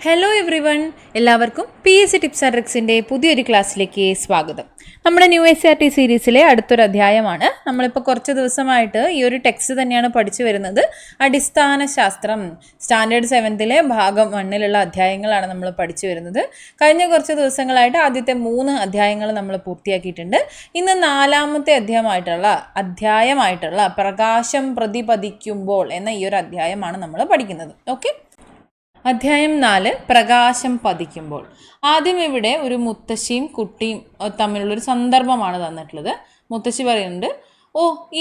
Hello every one, എല്ലാവർക്കും PSC tips and ട്രിക്സിൻ്റെ പുതിയൊരു ക്ലാസ്സിലേക്ക് സ്വാഗതം. നമ്മുടെ ന്യൂ SRT സീരീസിലെ അടുത്തൊരു അധ്യായമാണ്. നമ്മളിപ്പോൾ കുറച്ച് ദിവസമായിട്ട് ഈ ഒരു ടെക്സ്റ്റ് തന്നെയാണ് പഠിച്ചു വരുന്നത്. അടിസ്ഥാന ശാസ്ത്രം സ്റ്റാൻഡേർഡ് 7ലെ ഭാഗം 1ലുള്ള അധ്യായങ്ങളാണ് നമ്മൾ പഠിച്ചു വരുന്നത്. കഴിഞ്ഞ കുറച്ച് ദിവസങ്ങളായിട്ട് ആദ്യത്തെ 3 അധ്യായങ്ങൾ നമ്മൾ പൂർത്തിയാക്കിയിട്ടുണ്ട്. ഇന്ന് 4ാമത്തെ അധ്യായമായിട്ടുള്ള പ്രകാശം പ്രതിപദിക്കുമ്പോൾ എന്ന ഈ ഒരു അധ്യായമാണ് നമ്മൾ പഠിക്കുന്നത്. ഓക്കെ, അധ്യായം 4 പ്രകാശം പതിക്കുമ്പോൾ. ആദ്യം ഇവിടെ ഒരു മുത്തശ്ശിയും കുട്ടിയും തമ്മിലുള്ളൊരു സന്ദർഭമാണ് തന്നിട്ടുള്ളത്. മുത്തശ്ശി പറയുന്നുണ്ട്,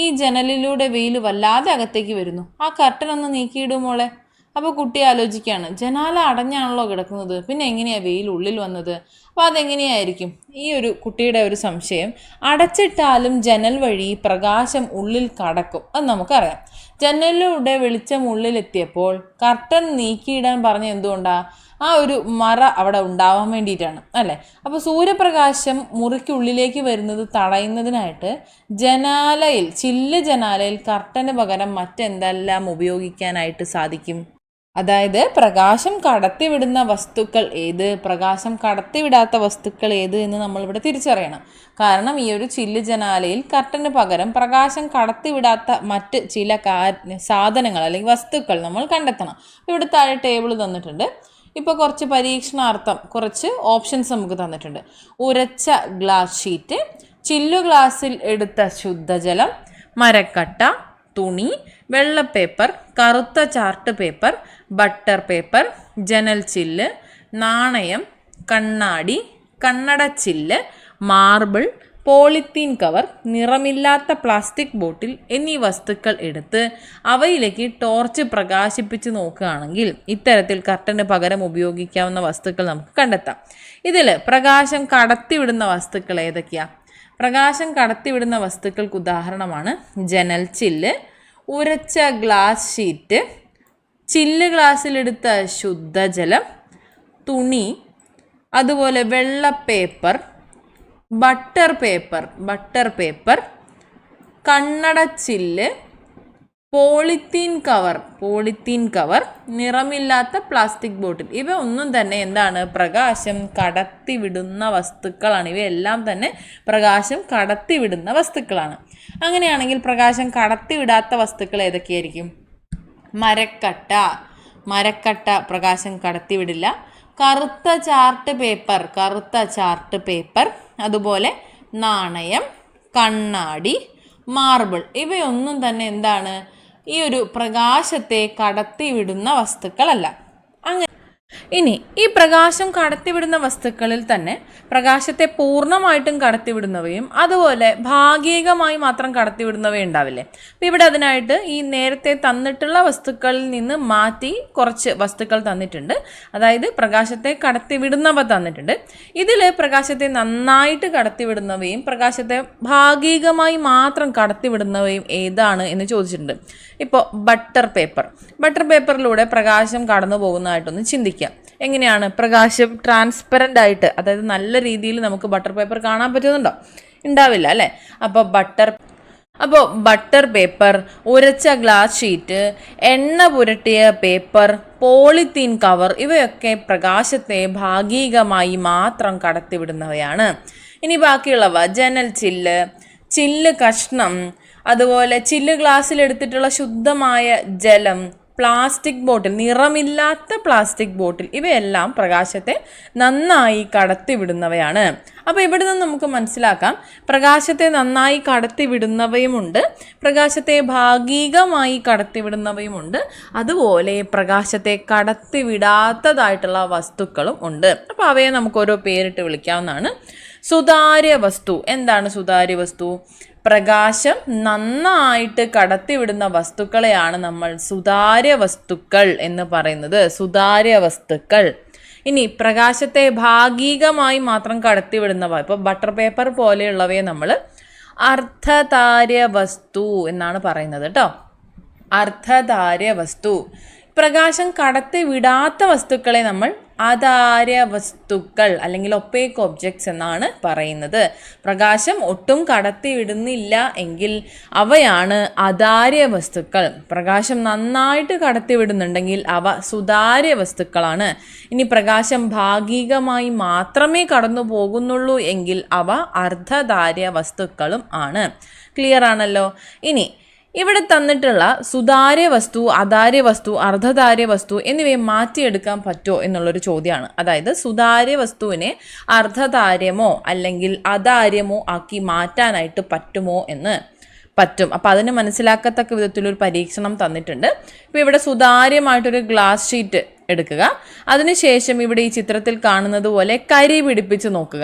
ഈ ജനലിലൂടെ വെയിൽ വല്ലാതെ അകത്തേക്ക് വരുന്നു, ആ കർട്ടൻ ഒന്ന് നീക്കിയിടുമോളെ. അപ്പോൾ കുട്ടി ആലോചിക്കുകയാണ്, ജനാല അടഞ്ഞാണല്ലോ കിടക്കുന്നത്, പിന്നെ എങ്ങനെയാണ് വെയിൽ ഉള്ളിൽ വന്നത്? അപ്പോൾ അതെങ്ങനെയായിരിക്കും? ഈ ഒരു കുട്ടിയുടെ ഒരു സംശയം, അടച്ചിട്ടാലും ജനൽ വഴി പ്രകാശം ഉള്ളിൽ കടക്കും, അത് നമുക്കറിയാം. ജനലിലൂടെ വെളിച്ചം ഉള്ളിലെത്തിയപ്പോൾ കർട്ടൻ നീക്കിയിടാൻ പറഞ്ഞ എന്തുകൊണ്ടാണ്? ആ ഒരു മറ അവിടെ ഉണ്ടാവാൻ വേണ്ടിയിട്ടാണ് അല്ലേ. അപ്പോൾ സൂര്യപ്രകാശം മുറിക്കുള്ളിലേക്ക് വരുന്നത് തടയുന്നതിനായിട്ട് ചില്ല് ജനാലയിൽ കർട്ടന് പകരം മറ്റെന്തെല്ലാം ഉപയോഗിക്കാനായിട്ട് സാധിക്കും? അതായത് പ്രകാശം കടത്തിവിടുന്ന വസ്തുക്കൾ ഏത്, പ്രകാശം കടത്തിവിടാത്ത വസ്തുക്കൾ ഏത് എന്ന് നമ്മളിവിടെ തിരിച്ചറിയണം. കാരണം ഈ ഒരു ചില്ല് ജനാലയിൽ കർട്ടന് പകരം പ്രകാശം കടത്തിവിടാത്ത മറ്റ് ചില സാധനങ്ങൾ അല്ലെങ്കിൽ വസ്തുക്കൾ നമ്മൾ കണ്ടെത്തണം. ഇവിടെ താഴെ ടേബിൾ തന്നിട്ടുണ്ട്. ഇപ്പോൾ കുറച്ച് പരീക്ഷണാർത്ഥം കുറച്ച് ഓപ്ഷൻസ് നമുക്ക് തന്നിട്ടുണ്ട്. ഉരച്ച ഗ്ലാസ് ഷീറ്റ്, ചില്ലു ഗ്ലാസ്സിൽ എടുത്ത ശുദ്ധജലം, മരക്കട്ട, തുണി, വെള്ള പേപ്പർ, കറുത്ത ചാർട്ട് പേപ്പർ, ബട്ടർ പേപ്പർ, ജനൽ ചില്ല്, നാണയം, കണ്ണാടി, കണ്ണടച്ചില്ല്, മാർബിൾ, പോളിത്തീൻ കവർ, നിറമില്ലാത്ത പ്ലാസ്റ്റിക് ബോട്ടിൽ എന്നീ വസ്തുക്കൾ എടുത്ത് അവയിലേക്ക് ടോർച്ച് പ്രകാശിപ്പിച്ച് നോക്കുകയാണെങ്കിൽ ഇത്തരത്തിൽ കർട്ടന് പകരം ഉപയോഗിക്കാവുന്ന വസ്തുക്കൾ നമുക്ക് കണ്ടെത്താം. ഇതിൽ പ്രകാശം കടത്തിവിടുന്ന വസ്തുക്കൾ ഏതൊക്കെയാണ്? പ്രകാശം കടത്തിവിടുന്ന വസ്തുക്കൾക്ക് ഉദാഹരണമാണ് ജനൽ ചില്ല്, ഉരച്ച ഗ്ലാസ് ഷീറ്റ്, ചില്ല് ഗ്ലാസ്സിലെടുത്ത ശുദ്ധജലം, തുണി, അതുപോലെ വെള്ള പേപ്പർ, ബട്ടർ പേപ്പർ, കണ്ണടച്ചില്ല്, പോളിത്തീൻ കവർ, നിറമില്ലാത്ത പ്ലാസ്റ്റിക് ബോട്ടിൽ. ഇവ ഒന്നും തന്നെ എന്താണ്? പ്രകാശം കടത്തിവിടുന്ന വസ്തുക്കളാണ്. ഇവയെല്ലാം തന്നെ പ്രകാശം കടത്തിവിടുന്ന വസ്തുക്കളാണ്. അങ്ങനെയാണെങ്കിൽ പ്രകാശം കടത്തിവിടാത്ത വസ്തുക്കൾ ഏതൊക്കെയായിരിക്കും? മരക്കട്ട പ്രകാശം കടത്തിവിടില്ല. കറുത്ത ചാർട്ട് പേപ്പർ, അതുപോലെ നാണയം, കണ്ണാടി, മാർബിൾ, ഇവയൊന്നും തന്നെ എന്താണ്? ഈ ഒരു പ്രകാശത്തെ കടത്തിവിടുന്ന വസ്തുക്കളല്ല. ഇനി ഈ പ്രകാശം കടത്തിവിടുന്ന വസ്തുക്കളിൽ തന്നെ പ്രകാശത്തെ പൂർണ്ണമായിട്ടും കടത്തിവിടുന്നവയും അതുപോലെ ഭാഗികമായി മാത്രം കടത്തിവിടുന്നവയും ഉണ്ടാവില്ലേ. അപ്പോൾ ഇവിടെ അതിനായിട്ട് ഈ നേരത്തെ തന്നിട്ടുള്ള വസ്തുക്കളിൽ നിന്ന് മാറ്റി കുറച്ച് വസ്തുക്കൾ തന്നിട്ടുണ്ട്. അതായത് പ്രകാശത്തെ കടത്തിവിടുന്നവ തന്നിട്ടുണ്ട്. ഇതിൽ പ്രകാശത്തെ നന്നായിട്ട് കടത്തിവിടുന്നവയും പ്രകാശത്തെ ഭാഗികമായി മാത്രം കടത്തിവിടുന്നവയും ഏതാണ് എന്ന് ചോദിച്ചിട്ടുണ്ട്. ഇപ്പോൾ ബട്ടർ പേപ്പറിലൂടെ പ്രകാശം കടന്നു പോകുന്നതായിട്ടൊന്ന് ചിന്തിക്കാം. എങ്ങനെയാണ്? പ്രകാശം ട്രാൻസ്പെറൻ്റ് ആയിട്ട്, അതായത് നല്ല രീതിയിൽ നമുക്ക് ബട്ടർ പേപ്പർ കാണാൻ പറ്റുന്നുണ്ടോ? ഉണ്ടാവില്ല അല്ലേ. അപ്പോൾ ബട്ടർ പേപ്പർ, ഉരച്ച ഗ്ലാസ് ഷീറ്റ്, എണ്ണ പുരട്ടിയ പേപ്പർ, പോളിത്തീൻ കവർ, ഇവയൊക്കെ പ്രകാശത്തെ ഭാഗികമായി മാത്രം കടത്തിവിടുന്നവയാണ്. ഇനി ബാക്കിയുള്ളവ ജനൽ ചില്ല് കഷ്ണം, അതുപോലെ ചില്ല് ഗ്ലാസ്സിലെടുത്തിട്ടുള്ള ശുദ്ധമായ ജലം, പ്ലാസ്റ്റിക് ബോട്ടിൽ, നിറമില്ലാത്ത പ്ലാസ്റ്റിക് ബോട്ടിൽ, ഇവയെല്ലാം പ്രകാശത്തെ നന്നായി കടത്തിവിടുന്നവയാണ്. അപ്പോൾ ഇവിടെ നിന്ന് നമുക്ക് മനസ്സിലാക്കാം, പ്രകാശത്തെ നന്നായി കടത്തിവിടുന്നവയുമുണ്ട്, പ്രകാശത്തെ ഭാഗികമായി കടത്തിവിടുന്നവയുമുണ്ട്, അതുപോലെ പ്രകാശത്തെ കടത്തിവിടാത്തതായിട്ടുള്ള വസ്തുക്കളും ഉണ്ട്. അപ്പോൾ അവയെ നമുക്ക് ഓരോ പേരിട്ട് വിളിക്കാവുന്നതാണ്. സുതാര്യ വസ്തു. എന്താണ് സുതാര്യ വസ്തു? പ്രകാശം നന്നായിട്ട് കടത്തിവിടുന്ന വസ്തുക്കളെയാണ് നമ്മൾ സുതാര്യ വസ്തുക്കൾ എന്ന് പറയുന്നത്. സുതാര്യ വസ്തുക്കൾ. ഇനി പ്രകാശത്തെ ഭാഗികമായി മാത്രം കടത്തിവിടുന്നവ, ഇപ്പോൾ ബട്ടർ പേപ്പർ പോലെയുള്ളവയെ നമ്മൾ അർദ്ധതാര്യ വസ്തു എന്നാണ് പറയുന്നത് കേട്ടോ. അർദ്ധതാര്യ വസ്തു. പ്രകാശം കടത്തിവിടാത്ത വസ്തുക്കളെ നമ്മൾ അതാര്യ വസ്തുക്കൾ അല്ലെങ്കിൽ ഒപ്പേക്ക് ഒബ്ജക്ട്സ് എന്നാണ് പറയുന്നത്. പ്രകാശം ഒട്ടും കടത്തിവിടുന്നില്ല എങ്കിൽ അവയാണ് അതാര്യ വസ്തുക്കൾ. പ്രകാശം നന്നായിട്ട് കടത്തിവിടുന്നുണ്ടെങ്കിൽ അവ സുതാര്യ വസ്തുക്കളാണ്. ഇനി പ്രകാശം ഭാഗികമായി മാത്രമേ കടന്നു പോകുന്നുള്ളൂ എങ്കിൽ അവ അർദ്ധധാര്യ വസ്തുക്കളും ആണ്. ക്ലിയർ ആണല്ലോ. ഇനി ഇവിടെ തന്നിട്ടുള്ള സുതാര്യ വസ്തു, അതാര്യ വസ്തു, അർദ്ധധാര്യ വസ്തു എന്നിവയെ മാറ്റിയെടുക്കാൻ പറ്റുമോ എന്നുള്ളൊരു ചോദ്യമാണ്. അതായത് സുതാര്യ വസ്തുവിനെ അർദ്ധധാര്യമോ അല്ലെങ്കിൽ അതാര്യമോ ആക്കി മാറ്റാനായിട്ട് പറ്റുമോ എന്ന്. പറ്റും. അപ്പോൾ അതിന് മനസ്സിലാക്കത്തക്ക വിധത്തിലൊരു പരീക്ഷണം തന്നിട്ടുണ്ട്. ഇപ്പോൾ ഇവിടെ സുതാര്യമായിട്ടൊരു ഗ്ലാസ് ഷീറ്റ് എടുക്കുക. അതിനുശേഷം ഇവിടെ ഈ ചിത്രത്തിൽ കാണുന്നത് പോലെ കരി പിടിപ്പിച്ച് നോക്കുക.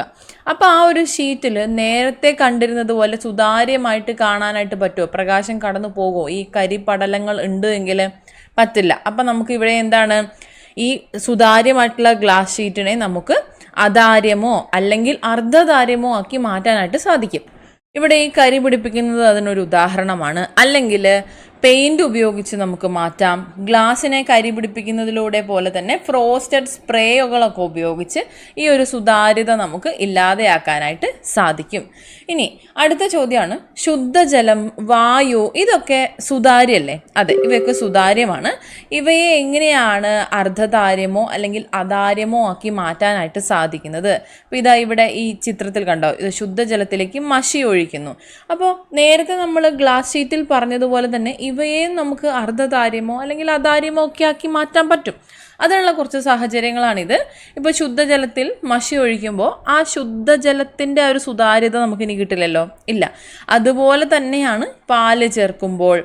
അപ്പോൾ ആ ഒരു ഷീറ്റിൽ നേരത്തെ കണ്ടിരുന്നത് പോലെ സുതാര്യമായിട്ട് കാണാനായിട്ട് പറ്റുമോ? പ്രകാശം കടന്നു പോകുമോ? ഈ കരി പടലങ്ങൾ ഉണ്ട് എങ്കിൽ പറ്റില്ല. അപ്പം നമുക്ക് ഇവിടെ എന്താണ്, ഈ സുതാര്യമായിട്ടുള്ള ഗ്ലാസ് ഷീറ്റിനെ നമുക്ക് അതാര്യമോ അല്ലെങ്കിൽ അർദ്ധധാര്യമോ ആക്കി മാറ്റാനായിട്ട് സാധിക്കും. ഇവിടെ ഈ കരി പിടിപ്പിക്കുന്നത് അതിനൊരു ഉദാഹരണമാണ്. അല്ലെങ്കിൽ പെയിൻറ് ഉപയോഗിച്ച് നമുക്ക് മാറ്റാം. ഗ്ലാസിനെ കരി പിടിപ്പിക്കുന്നതിലൂടെ പോലെ തന്നെ ഫ്രോസ്റ്റഡ് സ്പ്രേകളൊക്കെ ഉപയോഗിച്ച് ഈ ഒരു സുതാര്യത നമുക്ക് ഇല്ലാതെയാക്കാനായിട്ട് സാധിക്കും. ഇനി അടുത്ത ചോദ്യമാണ്, ശുദ്ധജലം, വായു ഇതൊക്കെ സുതാര്യല്ലേ? അതെ, ഇവയൊക്കെ സുതാര്യമാണ്. ഇവയെ എങ്ങനെയാണ് അർദ്ധധാര്യമോ അല്ലെങ്കിൽ അതാര്യമോ ആക്കി മാറ്റാനായിട്ട് സാധിക്കുന്നത്? അപ്പോൾ ഇതാ ഇവിടെ ഈ ചിത്രത്തിൽ കണ്ടോ, ഇത് ശുദ്ധജലത്തിലേക്ക് മഷി ഒഴിക്കുന്നു. അപ്പോൾ നേരത്തെ നമ്മൾ ഗ്ലാസ് ഷീറ്റിൽ പറഞ്ഞതുപോലെ തന്നെ ഇവയെയും നമുക്ക് അർദ്ധധാര്യമോ അല്ലെങ്കിൽ അതാര്യമോ ഒക്കെ ആക്കി മാറ്റാൻ പറ്റും. അതിനുള്ള കുറച്ച് സാഹചര്യങ്ങളാണിത്. ഇപ്പോൾ ശുദ്ധജലത്തിൽ മഷി ഒഴിക്കുമ്പോൾ ആ ശുദ്ധജലത്തിൻ്റെ ഒരു സുതാര്യത നമുക്കിനി കിട്ടില്ലല്ലോ, ഇല്ല. അതുപോലെ തന്നെയാണ് പാല് ചേർക്കുമ്പോൾ,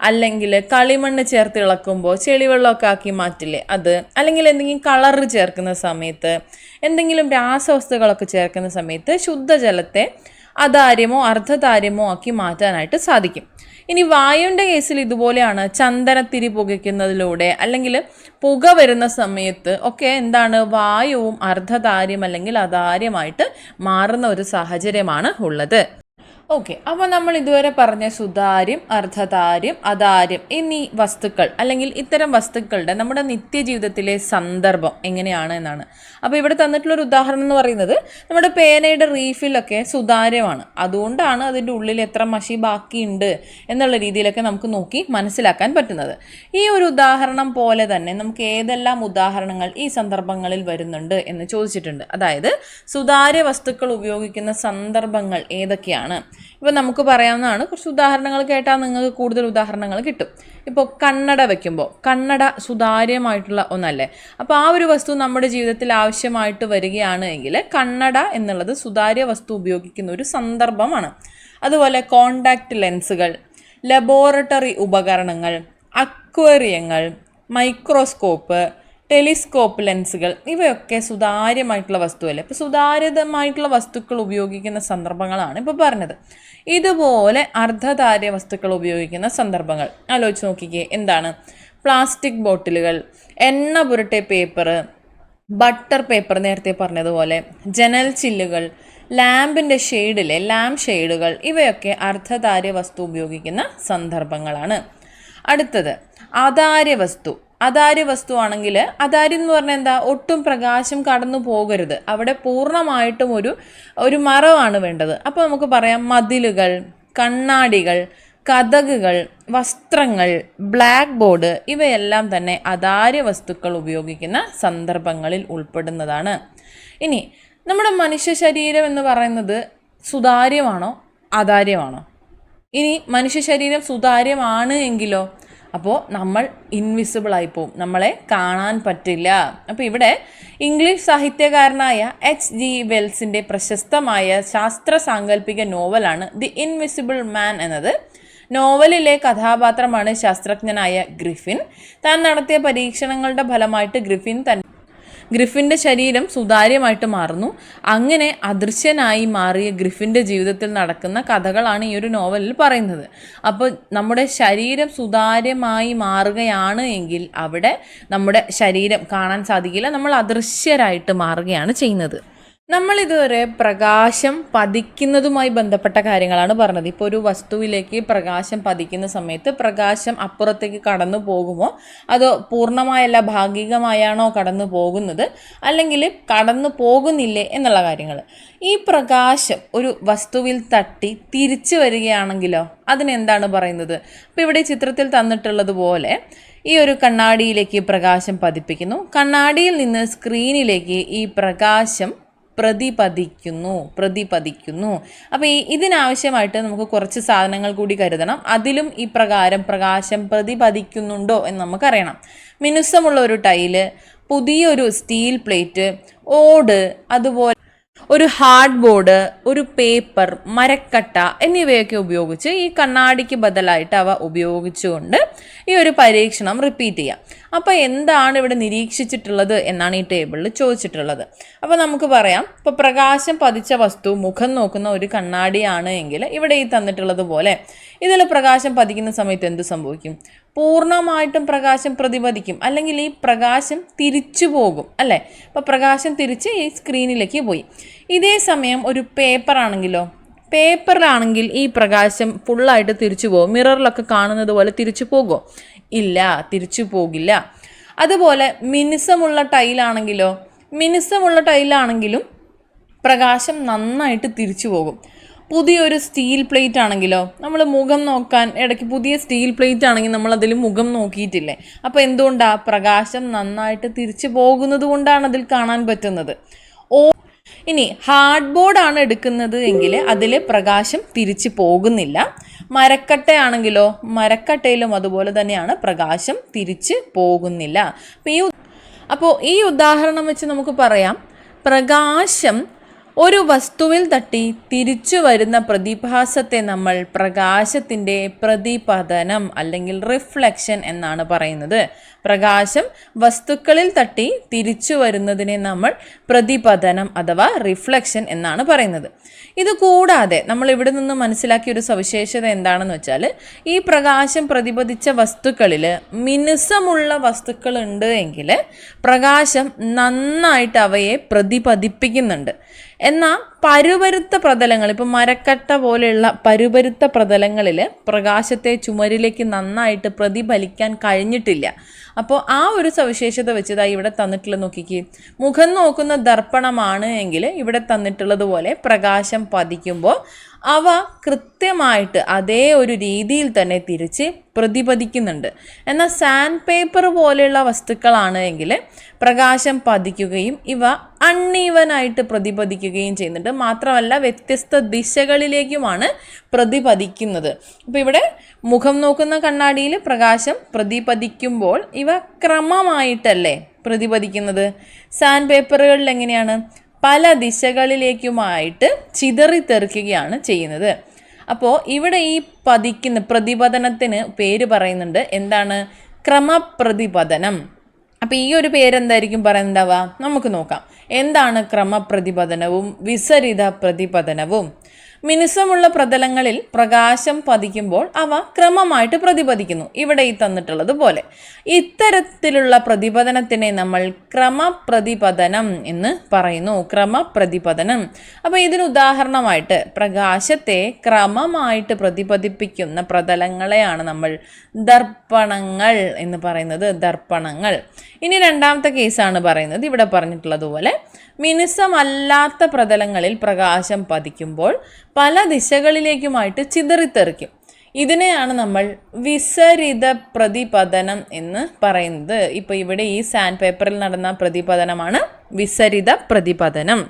അല്ലെങ്കിൽ കളിമണ്ണ് ചേർത്ത് ഇളക്കുമ്പോൾ ചെളിവെള്ളമൊക്കെ ആക്കി മാറ്റില്ലേ അത്, അല്ലെങ്കിൽ എന്തെങ്കിലും കളർ ചേർക്കുന്ന സമയത്ത്, എന്തെങ്കിലും രാസവസ്തുക്കളൊക്കെ ചേർക്കുന്ന സമയത്ത് ശുദ്ധജലത്തെ അതാര്യമോ അർദ്ധധാര്യമോ ആക്കി മാറ്റാനായിട്ട് സാധിക്കും. ഇനി വായുവിൻ്റെ കേസിൽ ഇതുപോലെയാണ്. ചന്ദനത്തിരി പുകയ്ക്കുന്നതിലൂടെ അല്ലെങ്കിൽ പുക വരുന്ന സമയത്ത് ഒക്കെ എന്താണ്, വായുവും അർദ്ധധാര്യം അല്ലെങ്കിൽ അതാര്യമായിട്ട് മാറുന്ന ഒരു സാഹചര്യമാണ് ഉള്ളത്. ഓക്കെ, അപ്പോൾ നമ്മൾ ഇതുവരെ പറഞ്ഞ സുതാര്യം, അർദ്ധധാര്യം, അതാര്യം എന്നീ വസ്തുക്കൾ അല്ലെങ്കിൽ ഇത്തരം വസ്തുക്കളുടെ നമ്മുടെ നിത്യജീവിതത്തിലെ സന്ദർഭം എങ്ങനെയാണ് എന്നാണ്. അപ്പോൾ ഇവിടെ തന്നിട്ടുള്ളൊരു ഉദാഹരണം എന്ന് പറയുന്നത് നമ്മുടെ പേനയുടെ റീഫിലൊക്കെ സുതാര്യമാണ്. അതുകൊണ്ടാണ് അതിൻ്റെ ഉള്ളിൽ എത്ര മഷി ബാക്കിയുണ്ട് എന്നുള്ള രീതിയിലൊക്കെ നമുക്ക് നോക്കി മനസ്സിലാക്കാൻ പറ്റുന്നത്. ഈ ഒരു ഉദാഹരണം പോലെ തന്നെ നമുക്ക് ഏതെല്ലാം ഉദാഹരണങ്ങൾ ഈ സന്ദർഭങ്ങളിൽ വരുന്നുണ്ട് എന്ന് ചോദിച്ചിട്ടുണ്ട്. അതായത് സുതാര്യ വസ്തുക്കൾ ഉപയോഗിക്കുന്ന സന്ദർഭങ്ങൾ ഏതൊക്കെയാണ്? ഇപ്പോൾ നമുക്ക് പറയാവുന്നതാണ്. കുറച്ച് ഉദാഹരണങ്ങൾ കേട്ടാൽ നിങ്ങൾക്ക് കൂടുതൽ ഉദാഹരണങ്ങൾ കിട്ടും. ഇപ്പോൾ കണ്ണട വയ്ക്കുമ്പോൾ, കണ്ണട സുതാര്യമായിട്ടുള്ള ഒന്നല്ലേ? അപ്പോൾ ആ ഒരു വസ്തു നമ്മുടെ ജീവിതത്തിൽ ആവശ്യമായിട്ട് വരികയാണ് എങ്കിൽ കണ്ണട എന്നുള്ളത് സുതാര്യ വസ്തു ഉപയോഗിക്കുന്ന ഒരു സന്ദർഭമാണ്. അതുപോലെ കോണ്ടാക്റ്റ് ലെൻസുകൾ, ലബോറട്ടറി ഉപകരണങ്ങൾ, അക്വേറിയങ്ങൾ, മൈക്രോസ്കോപ്പ്, ടെലിസ്കോപ്പ് ലെൻസുകൾ ഇവയൊക്കെ സുതാര്യമായിട്ടുള്ള വസ്തുവല്ലേ? ഇപ്പോൾ സുതാര്യമായിട്ടുള്ള വസ്തുക്കൾ ഉപയോഗിക്കുന്ന സന്ദർഭങ്ങളാണ് ഇപ്പോൾ പറഞ്ഞത്. ഇതുപോലെ അർദ്ധധാര്യ വസ്തുക്കൾ ഉപയോഗിക്കുന്ന സന്ദർഭങ്ങൾ ആലോചിച്ച് നോക്കിക്കേ. എന്താണ്? പ്ലാസ്റ്റിക് ബോട്ടിലുകൾ, എണ്ണ പുരട്ടിയ പേപ്പർ, ബട്ടർ പേപ്പർ നേരത്തെ പറഞ്ഞതുപോലെ, ജനൽ ചില്ലുകൾ, ലാമ്പിൻ്റെ ഷെയ്ഡിലെ ലാമ്പ് ഷെയ്ഡുകൾ ഇവയൊക്കെ അർദ്ധധാര്യ വസ്തു ഉപയോഗിക്കുന്ന സന്ദർഭങ്ങളാണ്. അടുത്തത് അതാര്യ വസ്തു. അതാര്യ വസ്തു ആണെങ്കിൽ, അതാര്യം എന്ന് പറഞ്ഞാൽ എന്താ, ഒട്ടും പ്രകാശം കടന്നു പോകരുത്, അവിടെ പൂർണ്ണമായിട്ടും ഒരു മറവാണ് വേണ്ടത്. അപ്പോൾ നമുക്ക് പറയാം മതിലുകൾ, കണ്ണാടികൾ, കതകുകൾ, വസ്ത്രങ്ങൾ, ബ്ലാക്ക് ബോർഡ് ഇവയെല്ലാം തന്നെ അതാര്യ വസ്തുക്കൾ ഉപയോഗിക്കുന്ന സന്ദർഭങ്ങളിൽ ഉൾപ്പെടുന്നതാണ്. ഇനി നമ്മുടെ മനുഷ്യ ശരീരം എന്ന് പറയുന്നത് സുതാര്യമാണോ അതാര്യമാണോ? ഇനി മനുഷ്യ ശരീരം സുതാര്യമാണ് എങ്കിലോ അപ്പോൾ നമ്മൾ ഇൻവിസിബിളായി പോവും, നമ്മളെ കാണാൻ പറ്റില്ല. അപ്പോൾ ഇവിടെ ഇംഗ്ലീഷ് സാഹിത്യകാരനായ H.G. വെൽസിൻ്റെ പ്രശസ്തമായ ശാസ്ത്ര സാങ്കല്പിക നോവലാണ് ദി ഇൻവിസിബിൾ മാൻ എന്നത്. നോവലിലെ കഥാപാത്രമാണ് ശാസ്ത്രജ്ഞനായ ഗ്രിഫിൻ. താൻ നടത്തിയ പരീക്ഷണങ്ങളുടെ ഫലമായിട്ട് ഗ്രിഫിൻ്റെ ശരീരം സുതാര്യമായിട്ട് മാറുന്നു. അങ്ങനെ അദൃശ്യനായി മാറിയ ഗ്രിഫിൻ്റെ ജീവിതത്തിൽ നടക്കുന്ന കഥകളാണ് ഈ ഒരു നോവലിൽ പറയുന്നത്. അപ്പോൾ നമ്മുടെ ശരീരം സുതാര്യമായി മാറുകയാണ് എങ്കിൽ അവിടെ നമ്മുടെ ശരീരം കാണാൻ സാധിക്കില്ല, നമ്മൾ അദൃശ്യരായിട്ട് മാറുകയാണ് ചെയ്യുന്നത്. നമ്മൾ ഇതുവരെ പ്രകാശം പതിക്കുന്നതുമായി ബന്ധപ്പെട്ട കാര്യങ്ങളാണ് പറഞ്ഞത്. ഇപ്പോൾ ഒരു വസ്തുവിലേക്ക് പ്രകാശം പതിക്കുന്ന സമയത്ത് പ്രകാശം അപ്പുറത്തേക്ക് കടന്നു പോകുമോ, അതോ പൂർണ്ണമായല്ല ഭാഗികമായാണോ കടന്നു പോകുന്നത്, അല്ലെങ്കിൽ കടന്നു പോകുന്നില്ലേ എന്നുള്ള കാര്യങ്ങൾ. ഈ പ്രകാശം ഒരു വസ്തുവിൽ തട്ടി തിരിച്ചു വരികയാണെങ്കിലോ അതിനെന്താണ് പറയുന്നത്? അപ്പോൾ ഇവിടെ ചിത്രത്തിൽ തന്നിട്ടുള്ളതുപോലെ ഈ ഒരു കണ്ണാടിയിലേക്ക് പ്രകാശം പതിപ്പിക്കുന്നു. കണ്ണാടിയിൽ നിന്ന് സ്ക്രീനിലേക്ക് ഈ പ്രകാശം പ്രതിപതിക്കുന്നു. അപ്പോൾ ഇതിനാവശ്യമായിട്ട് നമുക്ക് കുറച്ച് സാധനങ്ങൾ കൂടി കരുതണം. അതിലും ഈ പ്രകാരം പ്രകാശം പ്രതിപതിക്കുന്നുണ്ടോ എന്ന് നമുക്കറിയണം. മിനുസമുള്ള ഒരു ടൈല്, പുതിയൊരു സ്റ്റീൽ പ്ലേറ്റ്, ഓട്, അതുപോലെ ഒരു ഹാർഡ് ബോർഡ്, ഒരു പേപ്പർ, മരക്കട്ട എന്നിവയൊക്കെ ഉപയോഗിച്ച് ഈ കണ്ണാടിക്ക് ബദലായിട്ട് അവ ഉപയോഗിച്ചുകൊണ്ട് ഈ ഒരു പരീക്ഷണം റിപ്പീറ്റ് ചെയ്യാം. അപ്പോൾ എന്താണ് ഇവിടെ നിരീക്ഷിച്ചിട്ടുള്ളത് എന്നാണ് ഈ ടേബിളിൽ ചോദിച്ചിട്ടുള്ളത്. അപ്പോൾ നമുക്ക് പറയാം, ഇപ്പോൾ പ്രകാശം പതിച്ച വസ്തു മുഖം നോക്കുന്ന ഒരു കണ്ണാടിയാണ് എങ്കിൽ ഇവിടെ ഈ തന്നിട്ടുള്ളത് പോലെ ഇതിൽ പ്രകാശം പതിക്കുന്ന സമയത്ത് എന്ത് സംഭവിക്കും? പൂർണ്ണമായിട്ടും പ്രകാശം പ്രതിപതിക്കും, അല്ലെങ്കിൽ ഈ പ്രകാശം തിരിച്ചു പോകും അല്ലേ? അപ്പോൾ പ്രകാശം തിരിച്ച് ഈ സ്ക്രീനിലേക്ക് പോയി. ഇതേ സമയം ഒരു പേപ്പറിലാണെങ്കിൽ ഈ പ്രകാശം ഫുള്ളായിട്ട് തിരിച്ചു പോകും. മിററിലൊക്കെ കാണുന്നത് പോലെ തിരിച്ചു പോകുമോ? ഇല്ല, തിരിച്ചു പോകില്ല. അതുപോലെ മിനുസമുള്ള ടൈലാണെങ്കിലും പ്രകാശം നന്നായിട്ട് തിരിച്ചു പോകും. പുതിയൊരു സ്റ്റീൽ പ്ലേറ്റ് ആണെങ്കിലോ, നമ്മൾ മുഖം നോക്കാൻ ഇടയ്ക്ക് പുതിയ സ്റ്റീൽ പ്ലേറ്റ് ആണെങ്കിൽ നമ്മൾ അതിൽ മുഖം നോക്കിയിട്ടില്ലേ? അപ്പോൾ എന്തുകൊണ്ടാണ്? പ്രകാശം നന്നായിട്ട് തിരിച്ചു പോകുന്നത് കൊണ്ടാണ് അതിൽ കാണാൻ പറ്റുന്നത്. ഇനി ഹാർഡ് ബോർഡാണ് എടുക്കുന്നത് എങ്കിൽ അതിൽ പ്രകാശം തിരിച്ചു പോകുന്നില്ല. മരക്കട്ടയാണെങ്കിലോ, മരക്കട്ടയിലും അതുപോലെ തന്നെയാണ്, പ്രകാശം തിരിച്ച് പോകുന്നില്ല. അപ്പോൾ ഈ ഉദാഹരണം വെച്ച് നമുക്ക് പറയാം, പ്രകാശം ഒരു വസ്തുവിൽ തട്ടി തിരിച്ചു വരുന്ന പ്രതിഭാസത്തെ നമ്മൾ പ്രകാശത്തിൻ്റെ പ്രതിപതനം അല്ലെങ്കിൽ റിഫ്ലക്ഷൻ എന്നാണ് പറയുന്നത്. പ്രകാശം വസ്തുക്കളിൽ തട്ടി തിരിച്ചു വരുന്നതിനെ നമ്മൾ പ്രതിപതനം അഥവാ റിഫ്ലക്ഷൻ എന്നാണ് പറയുന്നത്. ഇത് കൂടാതെ നമ്മൾ ഇവിടെ നിന്ന് മനസ്സിലാക്കിയ ഒരു സവിശേഷത എന്താണെന്ന് വെച്ചാൽ, ഈ പ്രകാശം പ്രതിപതിച്ച വസ്തുക്കളിൽ മിനുസമുള്ള വസ്തുക്കളുണ്ട് എങ്കിൽ പ്രകാശം നന്നായിട്ട് അവയെ പ്രതിപതിപ്പിക്കുന്നുണ്ട്. എന്നാൽ പരുപരുത്ത പ്രതലങ്ങൾ, ഇപ്പം മരക്കട്ട പോലെയുള്ള പരുപരുത്ത പ്രതലങ്ങളിൽ പ്രകാശത്തെ ചുമരിലേക്ക് നന്നായിട്ട് പ്രതിഫലിക്കാൻ കഴിഞ്ഞിട്ടില്ല. അപ്പോൾ ആ ഒരു സവിശേഷത വെച്ചതായി ഇവിടെ തന്നിട്ടുള്ള നോക്കിക്കേ, മുഖം നോക്കുന്ന ദർപ്പണമാണ് എങ്കിൽ ഇവിടെ തന്നിട്ടുള്ളതുപോലെ പ്രകാശം പതിക്കുമ്പോൾ അവ കൃത്യമായിട്ട് അതേ ഒരു രീതിയിൽ തന്നെ തിരിച്ച് പ്രതിപതിക്കുന്നുണ്ട്. എന്നാൽ സാൻഡ് പേപ്പർ പോലെയുള്ള വസ്തുക്കളാണ് എങ്കിൽ പ്രകാശം പതിക്കുകയും ഇവ അൺഈവനായിട്ട് പ്രതിപതിക്കുകയും ചെയ്യുന്നുണ്ട്. മാത്രമല്ല വ്യത്യസ്ത ദിശകളിലേക്കുമാണ് പ്രതിപതിക്കുന്നത്. അപ്പോൾ ഇവിടെ മുഖം നോക്കുന്ന കണ്ണാടിയിൽ പ്രകാശം പ്രതിപതിക്കുമ്പോൾ ഇവ ക്രമമായിട്ടല്ലേ പ്രതിപതിക്കുന്നത്. സാൻഡ് പേപ്പറുകളിൽ എങ്ങനെയാണ്? പല ദിശകളിലേക്കുമായിട്ട് ചിതറിത്തെറിക്കുകയാണ് ചെയ്യുന്നത്. അപ്പോൾ ഇവിടെ ഈ പ്രതിപതനത്തിന് പേര് പറയുന്നുണ്ട്. എന്താണ്? ക്രമപ്രതിപതനം. അപ്പോൾ ഈ ഒരു പേരെന്തായിരിക്കും പറയുന്നുണ്ടാവുക? നമുക്ക് നോക്കാം. എന്താണ് ക്രമപ്രതിപതനവും വിസരിത പ്രതിപതനവും? മിനുസമുള്ള പ്രതലങ്ങളിൽ പ്രകാശം പതിക്കുമ്പോൾ അവ ക്രമമായിട്ട് പ്രതിപതിക്കുന്നു, ഇവിടെ ഈ തന്നിട്ടുള്ളത് പോലെ. ഇത്തരത്തിലുള്ള പ്രതിപതനത്തിനെ നമ്മൾ ക്രമപ്രതിപതനം എന്ന് പറയുന്നു. ക്രമപ്രതിപതനം. അപ്പോൾ ഇതിന് ഉദാഹരണമായിട്ട് പ്രകാശത്തെ ക്രമമായിട്ട് പ്രതിപതിപ്പിക്കുന്ന പ്രതലങ്ങളെയാണ് നമ്മൾ ദർപ്പണങ്ങൾ എന്ന് പറയുന്നത്. ദർപ്പണങ്ങൾ. ഇനി രണ്ടാമത്തെ കേസാണ് പറയുന്നത്. ഇവിടെ പറഞ്ഞിട്ടുള്ളതുപോലെ മിനുസമല്ലാത്ത പ്രതലങ്ങളിൽ പ്രകാശം പതിക്കുമ്പോൾ പല ദിശകളിലേക്കുമായിട്ട് ചിതറിത്തെറിക്കും. ഇതിനെയാണ് നമ്മൾ വിസരിത പ്രതിപതനം എന്ന് പറയുന്നത്. ഇപ്പോൾ ഇവിടെ ഈ സാൻഡ് പേപ്പറിൽ നടന്ന പ്രതിപതനമാണ് വിസരിത പ്രതിപതനം.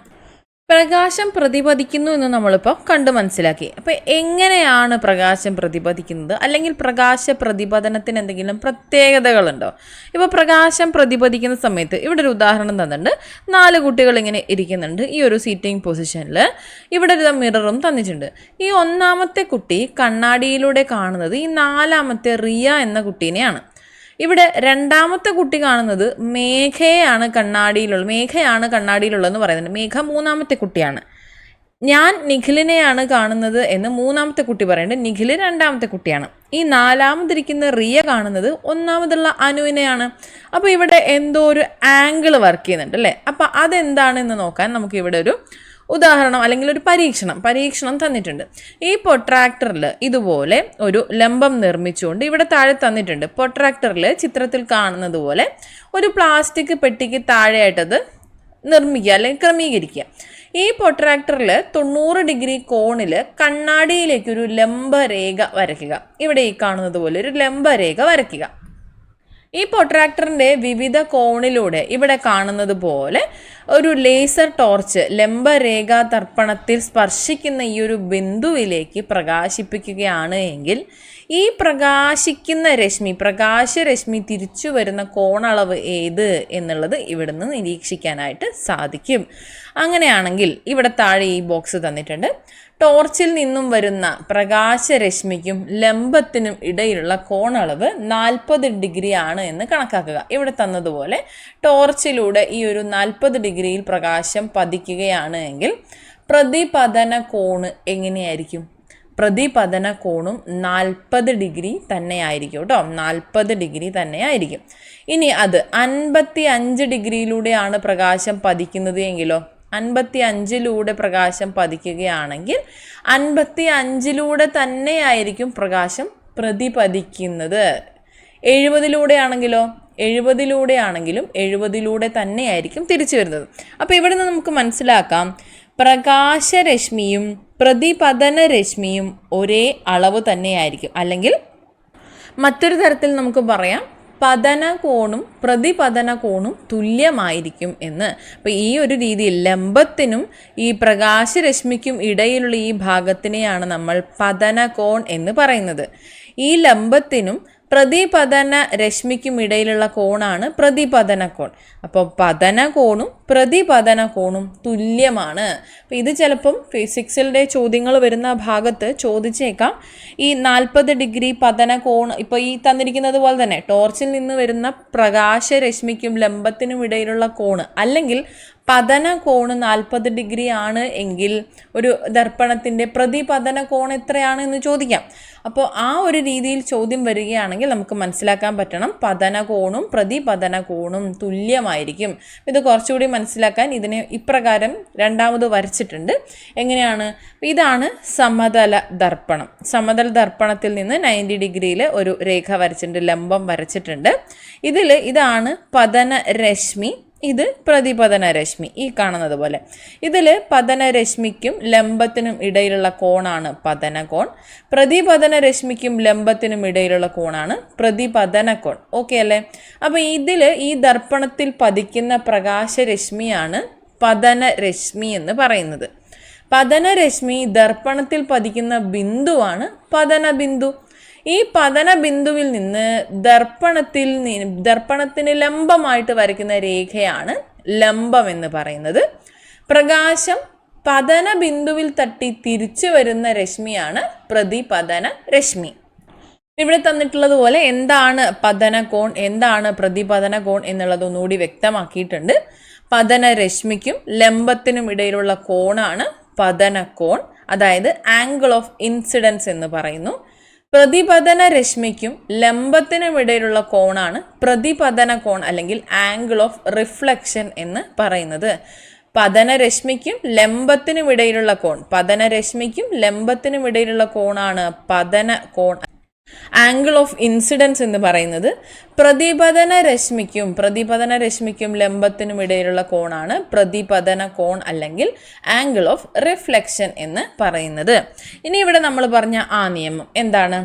പ്രകാശം പ്രതിപതിക്കുന്നു എന്ന് നമ്മളിപ്പോൾ കണ്ടു മനസ്സിലാക്കി. അപ്പോൾ എങ്ങനെയാണ് പ്രകാശം പ്രതിപതിക്കുന്നത്, അല്ലെങ്കിൽ പ്രകാശ പ്രതിപതനത്തിന് എന്തെങ്കിലും പ്രത്യേകതകളുണ്ടോ? ഇപ്പോൾ പ്രകാശം പ്രതിപതിക്കുന്ന സമയത്ത് ഇവിടെ ഒരു ഉദാഹരണം തന്നിട്ടുണ്ട്. 4 കുട്ടികൾ ഇങ്ങനെ ഇരിക്കുന്നുണ്ട് ഈ ഒരു സീറ്റിംഗ് പൊസിഷനിൽ. ഇവിടെ ഒരു മിററും തന്നിട്ടുണ്ട്. ഈ 1ാമത്തെ കുട്ടി കണ്ണാടിയിലൂടെ കാണുന്നത് ഈ 4ാമത്തെ റിയ എന്ന കുട്ടീനെയാണ്. ഇവിടെ 2ാമത്തെ കുട്ടി കാണുന്നത് മേഘയാണ് കണ്ണാടിയിലുള്ളതെന്ന് പറയുന്നുണ്ട്. മേഘ 3ാമത്തെ കുട്ടിയാണ്. ഞാൻ നിഖിലിനെയാണ് കാണുന്നത് എന്ന് മൂന്നാമത്തെ കുട്ടി പറയുന്നുണ്ട്. നിഖിൽ രണ്ടാമത്തെ കുട്ടിയാണ്. ഈ നാലാമതിരിക്കുന്ന റിയ കാണുന്നത് ഒന്നാമതുള്ള അനുവിനെയാണ്. അപ്പോൾ ഇവിടെ എന്തോ ഒരു ആംഗിൾ വർക്ക് ചെയ്യുന്നുണ്ട് അല്ലേ? അപ്പോൾ അതെന്താണെന്ന് നോക്കാൻ നമുക്ക് ഇവിടെ ഒരു ഉദാഹരണം അല്ലെങ്കിൽ ഒരു പരീക്ഷണം തന്നിട്ടുണ്ട്. ഈ പൊട്രാക്ടറിൽ ഇതുപോലെ ഒരു ലംബം നിർമ്മിച്ചുകൊണ്ട് ഇവിടെ താഴെ തന്നിട്ടുണ്ട്. പൊട്രാക്ടറിൽ ചിത്രത്തിൽ കാണുന്നത് പോലെ ഒരു പ്ലാസ്റ്റിക് പെട്ടിക്ക് താഴെയായിട്ടത് നിർമ്മിക്കുക അല്ലെങ്കിൽ ക്രമീകരിക്കുക. ഈ പൊട്രാക്ടറിൽ 90 ഡിഗ്രി കോണിൽ കണ്ണാടിയിലേക്ക് ഒരു ലംബരേഖ വരയ്ക്കുക. ഇവിടെ ഈ കാണുന്നത് പോലെ ഒരു ലംബരേഖ വരയ്ക്കുക. ഈ പൊട്രാക്ടറിൻ്റെ വിവിധ കോണിലൂടെ ഇവിടെ കാണുന്നത് പോലെ ഒരു ലേസർ ടോർച്ച് ലംബരേഖാ ദർപ്പണത്തിൽ സ്പർശിക്കുന്ന ഈ ഒരു ബിന്ദുവിലേക്ക് പ്രകാശിപ്പിക്കുകയാണ് എങ്കിൽ ഈ പ്രകാശരശ്മി തിരിച്ചു വരുന്ന കോണളവ് ഏത് എന്നുള്ളത് ഇവിടുന്ന് നിരീക്ഷിക്കാനായിട്ട് സാധിക്കും. അങ്ങനെയാണെങ്കിൽ ഇവിടെ താഴെ ഈ ബോക്സ് തന്നിട്ടുണ്ട്. ടോർച്ചിൽ നിന്നും വരുന്ന പ്രകാശരശ്മിക്കും ലംബത്തിനും ഇടയിലുള്ള കോണളവ് 40 ഡിഗ്രി ആണ് എന്ന് കണക്കാക്കുക. ഇവിടെ തന്നതുപോലെ ടോർച്ചിലൂടെ ഈ ഒരു 40 ഡിഗ്രിയിൽ പ്രകാശം പതിക്കുകയാണ് എങ്കിൽ പ്രതിപതന കോണ് എങ്ങനെയായിരിക്കും? പ്രതിപതന കോണും 40 ഡിഗ്രി തന്നെ ആയിരിക്കും കേട്ടോ. 40 ഡിഗ്രി തന്നെ ആയിരിക്കും. ഇനി അത് 55 ഡിഗ്രിയിലൂടെയാണ് പ്രകാശം പതിക്കുന്നത് എങ്കിലോ? 55ലൂടെ പ്രകാശം പതിക്കുകയാണെങ്കിൽ 55ലൂടെ തന്നെയായിരിക്കും പ്രകാശം പ്രതിപതിക്കുന്നത്. 70ലൂടെ ആണെങ്കിലോ? 70ലൂടെ തന്നെയായിരിക്കും തിരിച്ചു വരുന്നത്. അപ്പോൾ ഇവിടെ നിന്ന് നമുക്ക് മനസ്സിലാക്കാം പ്രകാശരശ്മിയും പ്രതിപതന രശ്മിയും ഒരേ അളവ് തന്നെയായിരിക്കും. അല്ലെങ്കിൽ മറ്റൊരു തരത്തിൽ നമുക്ക് പറയാം പതന കോണും പ്രതിപതന കോണും തുല്യമായിരിക്കും എന്ന്. അപ്പോൾ ഈ ഒരു രീതിയിൽ ലംബത്തിനും ഈ പ്രകാശരശ്മിക്കും ഇടയിലുള്ള ഈ ഭാഗത്തിനെയാണ് നമ്മൾ പതന കോൺ എന്ന് പറയുന്നത്. ഈ ലംബത്തിനും പ്രതിപതന രശ്മിക്കും ഇടയിലുള്ള കോണാണ് പ്രതിപതന കോൺ. അപ്പോൾ പതന കോണും പ്രതിപതന കോണും തുല്യമാണ്. അപ്പോൾ ഇത് ചിലപ്പം ഫിസിക്സിലെ ചോദ്യങ്ങൾ വരുന്ന ഭാഗത്ത് ചോദിച്ചേക്കാം. ഈ 40 ഡിഗ്രി പതന കോൺ ഇപ്പോൾ ഈ തന്നിരിക്കുന്നത് പോലെ തന്നെ ടോർച്ചിൽ നിന്ന് വരുന്ന പ്രകാശരശ്മിക്കും ലംബത്തിനും ഇടയിലുള്ള കോണ്, അല്ലെങ്കിൽ പതന കോണ് 40 ഡിഗ്രി ആണ് എങ്കിൽ ഒരു ദർപ്പണത്തിൻ്റെ പ്രതിപതന കോൺ എത്രയാണ് എന്ന് ചോദിക്കാം. അപ്പോൾ ആ ഒരു രീതിയിൽ ചോദ്യം വരികയാണെങ്കിൽ നമുക്ക് മനസ്സിലാക്കാൻ പറ്റണം പതന കോണും പ്രതിപതന കോണും തുല്യമായിരിക്കും. ഇത് കുറച്ചുകൂടി മനസ്സിലാക്കാൻ ഇതിനെ ഇപ്രകാരം രണ്ടാമത് വരച്ചിട്ടുണ്ട്. എങ്ങനെയാണ്? ഇതാണ് സമതല ദർപ്പണം. സമതല ദർപ്പണത്തിൽ നിന്ന് 90 ഡിഗ്രിയിൽ ഒരു രേഖ വരച്ചിട്ടുണ്ട്, ലംബം വരച്ചിട്ടുണ്ട്. ഇതാണ് പതന രശ്മി, ഇത് പ്രതിപതന രശ്മി. ഈ കാണുന്നത് പോലെ ഇതിൽ പതന രശ്മിക്കും ലംബത്തിനും ഇടയിലുള്ള കോണാണ് പതന കോൺ. പ്രതിപതന രശ്മിക്കും ലംബത്തിനും ഇടയിലുള്ള കോണാണ് പ്രതിപതന കോൺ. ഓക്കെ അല്ലേ? അപ്പോൾ ഈ ദർപ്പണത്തിൽ പതിക്കുന്ന പ്രകാശരശ്മിയാണ് പതന രശ്മി എന്ന് പറയുന്നത്. പതന രശ്മി ദർപ്പണത്തിൽ പതിക്കുന്ന ബിന്ദുവാണ് പതന ബിന്ദു. ഈ പതന ബിന്ദുവിൽ നിന്ന് ദർപ്പണത്തിന് ലംബമായിട്ട് വരയ്ക്കുന്ന രേഖയാണ് ലംബം എന്ന് പറയുന്നത്. പ്രകാശം പതന ബിന്ദുവിൽ തട്ടി തിരിച്ചു വരുന്ന രശ്മിയാണ് പ്രതിപതന രശ്മി. ഇവിടെ തന്നിട്ടുള്ളതുപോലെ എന്താണ് പതന കോൺ, എന്താണ് പ്രതിപതന കോൺ എന്നുള്ളത് ഒന്നുകൂടി വ്യക്തമാക്കിയിട്ടുണ്ട്. പതന രശ്മിക്കും ലംബത്തിനും ഇടയിലുള്ള കോണാണ് പതന കോൺ, അതായത് ആംഗിൾ ഓഫ് ഇൻസിഡൻസ് എന്ന് പറയുന്നു. പ്രതിപതന രശ്മിക്കും ലംബത്തിനും ഇടയിലുള്ള കോണാണ് പ്രതിപതന കോൺ അല്ലെങ്കിൽ ആംഗിൾ ഓഫ് റിഫ്ലക്ഷൻ എന്ന് പറയുന്നത്. പതനരശ്മിക്കും ലംബത്തിനും ഇടയിലുള്ള കോണാണ് പതന കോൺ, ആംഗിൾ ഓഫ് ഇൻസിഡൻസ് എന്ന് പറയുന്നത്. പ്രതിപതന രശ്മിക്കും ലംബത്തിനും ഇടയിലുള്ള കോണാണ് പ്രതിപതന കോൺ അല്ലെങ്കിൽ ആംഗിൾ ഓഫ് റിഫ്ലക്ഷൻ എന്ന് പറയുന്നത്. ഇനി ഇവിടെ നമ്മൾ പറഞ്ഞ ആ നിയമം എന്താണ്?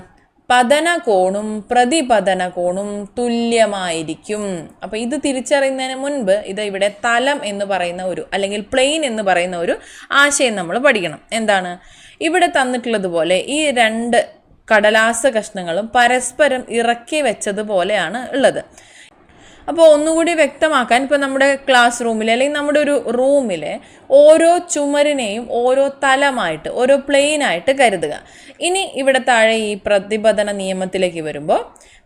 പതന കോണും പ്രതിപതന കോണും തുല്യമായിരിക്കും. അപ്പോൾ ഇത് തിരിച്ചറിയുന്നതിന് മുൻപ് ഇവിടെ തലം എന്ന് പറയുന്ന അല്ലെങ്കിൽ പ്ലെയിൻ എന്ന് പറയുന്ന ഒരു ആശയം നമ്മൾ പഠിക്കണം. എന്താണ്? ഇവിടെ തന്നിട്ടുള്ളതുപോലെ ഈ രണ്ട് കടലാസ കഷ്ണങ്ങളും പരസ്പരം ഇറക്കി വെച്ചതുപോലെയാണ് ഉള്ളത്. അപ്പോൾ ഒന്നുകൂടി വ്യക്തമാക്കാൻ, ഇപ്പോൾ നമ്മുടെ ക്ലാസ് റൂമിലെ അല്ലെങ്കിൽ നമ്മുടെ ഒരു റൂമിലെ ഓരോ ചുമരിനെയും ഓരോ തലമായിട്ട്, ഓരോ പ്ലെയിനായിട്ട് കരുതുക. ഇനി ഇവിടെ താഴെ ഈ പ്രതിപതന നിയമത്തിലേക്ക് വരുമ്പോൾ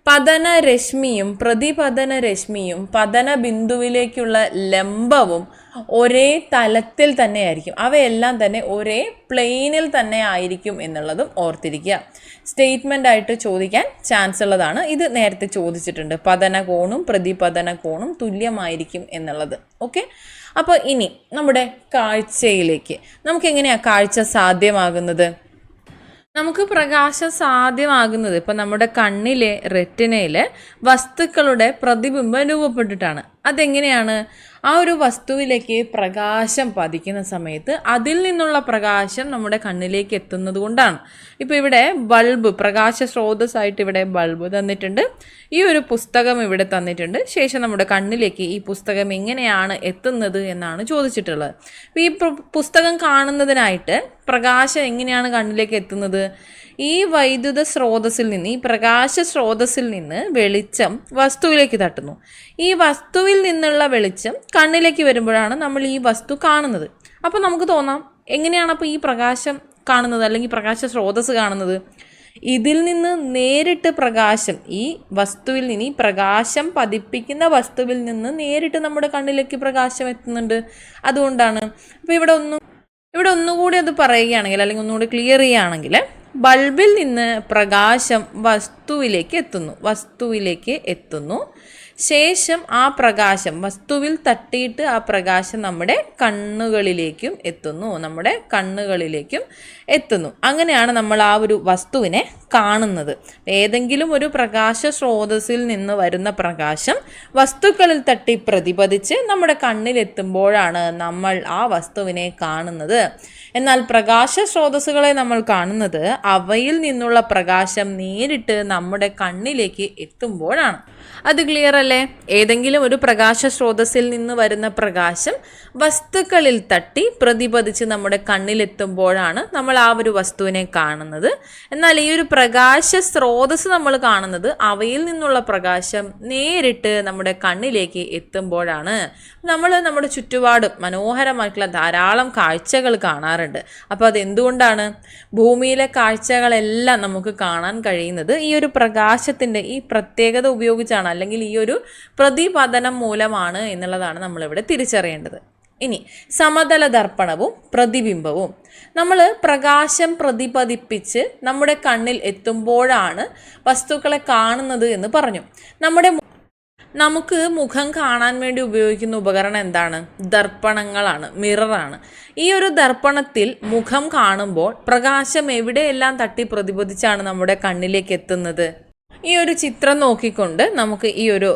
പതന രശ്മിയും പ്രതിപതന രശ്മിയും പതന ബിന്ദുവിലേക്കുള്ള ലംബവും ഒരേ തലത്തിൽ തന്നെ ആയിരിക്കും, അവയെല്ലാം തന്നെ ഒരേ പ്ലെയിനിൽ തന്നെ ആയിരിക്കും എന്നുള്ളതും ഓർത്തിരിക്കുക. സ്റ്റേറ്റ്മെൻ്റ് ആയിട്ട് ചോദിക്കാൻ ചാൻസ് ഉള്ളതാണ്. ഇത് നേരത്തെ ചോദിച്ചിട്ടുണ്ട്, പതന കോണും പ്രതിപതന കോണും തുല്യമായിരിക്കും എന്നുള്ളത്. ഓക്കെ, അപ്പോൾ ഇനി നമ്മുടെ കാഴ്ചയിലേക്ക്. നമുക്കെങ്ങനെയാണ് കാഴ്ച സാധ്യമാകുന്നത്? നമുക്ക് പ്രകാശം സാധ്യമാകുന്നത് ഇപ്പം നമ്മുടെ കണ്ണിലെ റെറ്റിനയിൽ വസ്തുക്കളുടെ പ്രതിബിംബം രൂപപ്പെട്ടിട്ടാണ്. അതെങ്ങനെയാണ്? ആ ഒരു വസ്തുവിലേക്ക് പ്രകാശം പതിക്കുന്ന സമയത്ത് അതിൽ നിന്നുള്ള പ്രകാശം നമ്മുടെ കണ്ണിലേക്ക് എത്തുന്നത് കൊണ്ടാണ്. ഇപ്പോൾ ഇവിടെ ബൾബ്, പ്രകാശ സ്രോതസ്സായിട്ട് ഇവിടെ ബൾബ് തന്നിട്ടുണ്ട്, ഈ ഒരു പുസ്തകം ഇവിടെ തന്നിട്ടുണ്ട്. ശേഷം നമ്മുടെ കണ്ണിലേക്ക് ഈ പുസ്തകം എങ്ങനെയാണ് എത്തുന്നത് എന്നാണ് ചോദിച്ചിട്ടുള്ളത്. അപ്പോൾ ഈ പുസ്തകം കാണുന്നതിനായിട്ട് പ്രകാശം എങ്ങനെയാണ് കണ്ണിലേക്ക് എത്തുന്നത്? ഈ വൈദ്യുത സ്രോതസ്സിൽ നിന്ന്, ഈ പ്രകാശ സ്രോതസ്സിൽ നിന്ന് വെളിച്ചം വസ്തുവിലേക്ക് തട്ടുന്നു. ഈ വസ്തുവിൽ നിന്നുള്ള വെളിച്ചം കണ്ണിലേക്ക് വരുമ്പോഴാണ് നമ്മൾ ഈ വസ്തു കാണുന്നത്. അപ്പോൾ നമുക്ക് തോന്നാം, എങ്ങനെയാണ് അപ്പോൾ ഈ പ്രകാശം കാണുന്നത്, അല്ലെങ്കിൽ പ്രകാശ സ്രോതസ്സ് കാണുന്നത്? ഇതിൽ നിന്ന് നേരിട്ട് പ്രകാശം, ഈ വസ്തുവിൽ നിന്ന്, ഈ പ്രകാശം പതിപ്പിക്കുന്ന വസ്തുവിൽ നിന്ന് നേരിട്ട് നമ്മുടെ കണ്ണിലേക്ക് പ്രകാശം എത്തുന്നുണ്ട്. അതുകൊണ്ടാണ്. അപ്പോൾ ഇവിടെ ഒന്നുകൂടി അത് പറയുകയാണെങ്കിൽ, അല്ലെങ്കിൽ ഒന്നുകൂടി ക്ലിയർ ചെയ്യുകയാണെങ്കിൽ, ബൾബിൽ നിന്ന് പ്രകാശം വസ്തുവിലേക്ക് എത്തുന്നു. ശേഷം ആ പ്രകാശം വസ്തുവിൽ തട്ടിയിട്ട് ആ പ്രകാശം നമ്മുടെ കണ്ണുകളിലേക്കും എത്തുന്നു. അങ്ങനെയാണ് നമ്മൾ ആ ഒരു വസ്തുവിനെ കാണുന്നത്. ഏതെങ്കിലും ഒരു പ്രകാശ സ്രോതസ്സിൽ നിന്ന് വരുന്ന പ്രകാശം വസ്തുക്കളിൽ തട്ടി പ്രതിപതിച്ച് നമ്മുടെ കണ്ണിലെത്തുമ്പോഴാണ് നമ്മൾ ആ വസ്തുവിനെ കാണുന്നത്. എന്നാൽ പ്രകാശ സ്രോതസ്സുകളെ നമ്മൾ കാണുന്നത് അവയിൽ നിന്നുള്ള പ്രകാശം നേരിട്ട് നമ്മുടെ കണ്ണിലേക്ക് എത്തുമ്പോഴാണ്. അത് ക്ലിയർ അല്ലേ? ഏതെങ്കിലും ഒരു പ്രകാശ സ്രോതസ്സിൽ നിന്ന് വരുന്ന പ്രകാശം വസ്തുക്കളിൽ തട്ടി പ്രതിപതിച്ച് നമ്മുടെ കണ്ണിലെത്തുമ്പോഴാണ് നമ്മൾ ആ ഒരു വസ്തുവിനെ കാണുന്നത്. എന്നാൽ ഈ ഒരു പ്രകാശ സ്രോതസ്സ് നമ്മൾ കാണുന്നത് അവയിൽ നിന്നുള്ള പ്രകാശം നേരിട്ട് നമ്മുടെ കണ്ണിലേക്ക് എത്തുമ്പോഴാണ്. നമ്മൾ നമ്മുടെ ചുറ്റുപാടും മനോഹരമായിട്ടുള്ള ധാരാളം കാഴ്ചകൾ കാണാറുണ്ട്. അപ്പോൾ അതെന്തുകൊണ്ടാണ്? ഭൂമിയിലെ കാഴ്ചകളെല്ലാം നമുക്ക് കാണാൻ കഴിയുന്നത് ഈ ഒരു പ്രകാശത്തിൻ്റെ ഈ പ്രത്യേകത ഉപയോഗിച്ചാണ്, അല്ലെങ്കിൽ ഈ ഒരു പ്രതിപതനം മൂലമാണ് എന്നുള്ളതാണ് നമ്മളിവിടെ തിരിച്ചറിയേണ്ടത്. ഇനി സമതല ദർപ്പണവും പ്രതിബിംബവും. നമ്മൾ പ്രകാശം പ്രതിപതിപ്പിച്ച് നമ്മുടെ കണ്ണിൽ എത്തുമ്പോഴാണ് വസ്തുക്കളെ കാണുന്നത് എന്ന് പറഞ്ഞു. നമുക്ക് മുഖം കാണാൻ വേണ്ടി ഉപയോഗിക്കുന്ന ഉപകരണം എന്താണ്? ദർപ്പണങ്ങളാണ്, മിററാണ്. ഈ ഒരു ദർപ്പണത്തിൽ മുഖം കാണുമ്പോൾ പ്രകാശം എവിടെയെല്ലാം തട്ടി പ്രതിപതിച്ചാണ് നമ്മുടെ കണ്ണിലേക്ക് എത്തുന്നത്? ഈ ഒരു ചിത്രം നോക്കിക്കൊണ്ട് നമുക്ക് ഈ ഒരു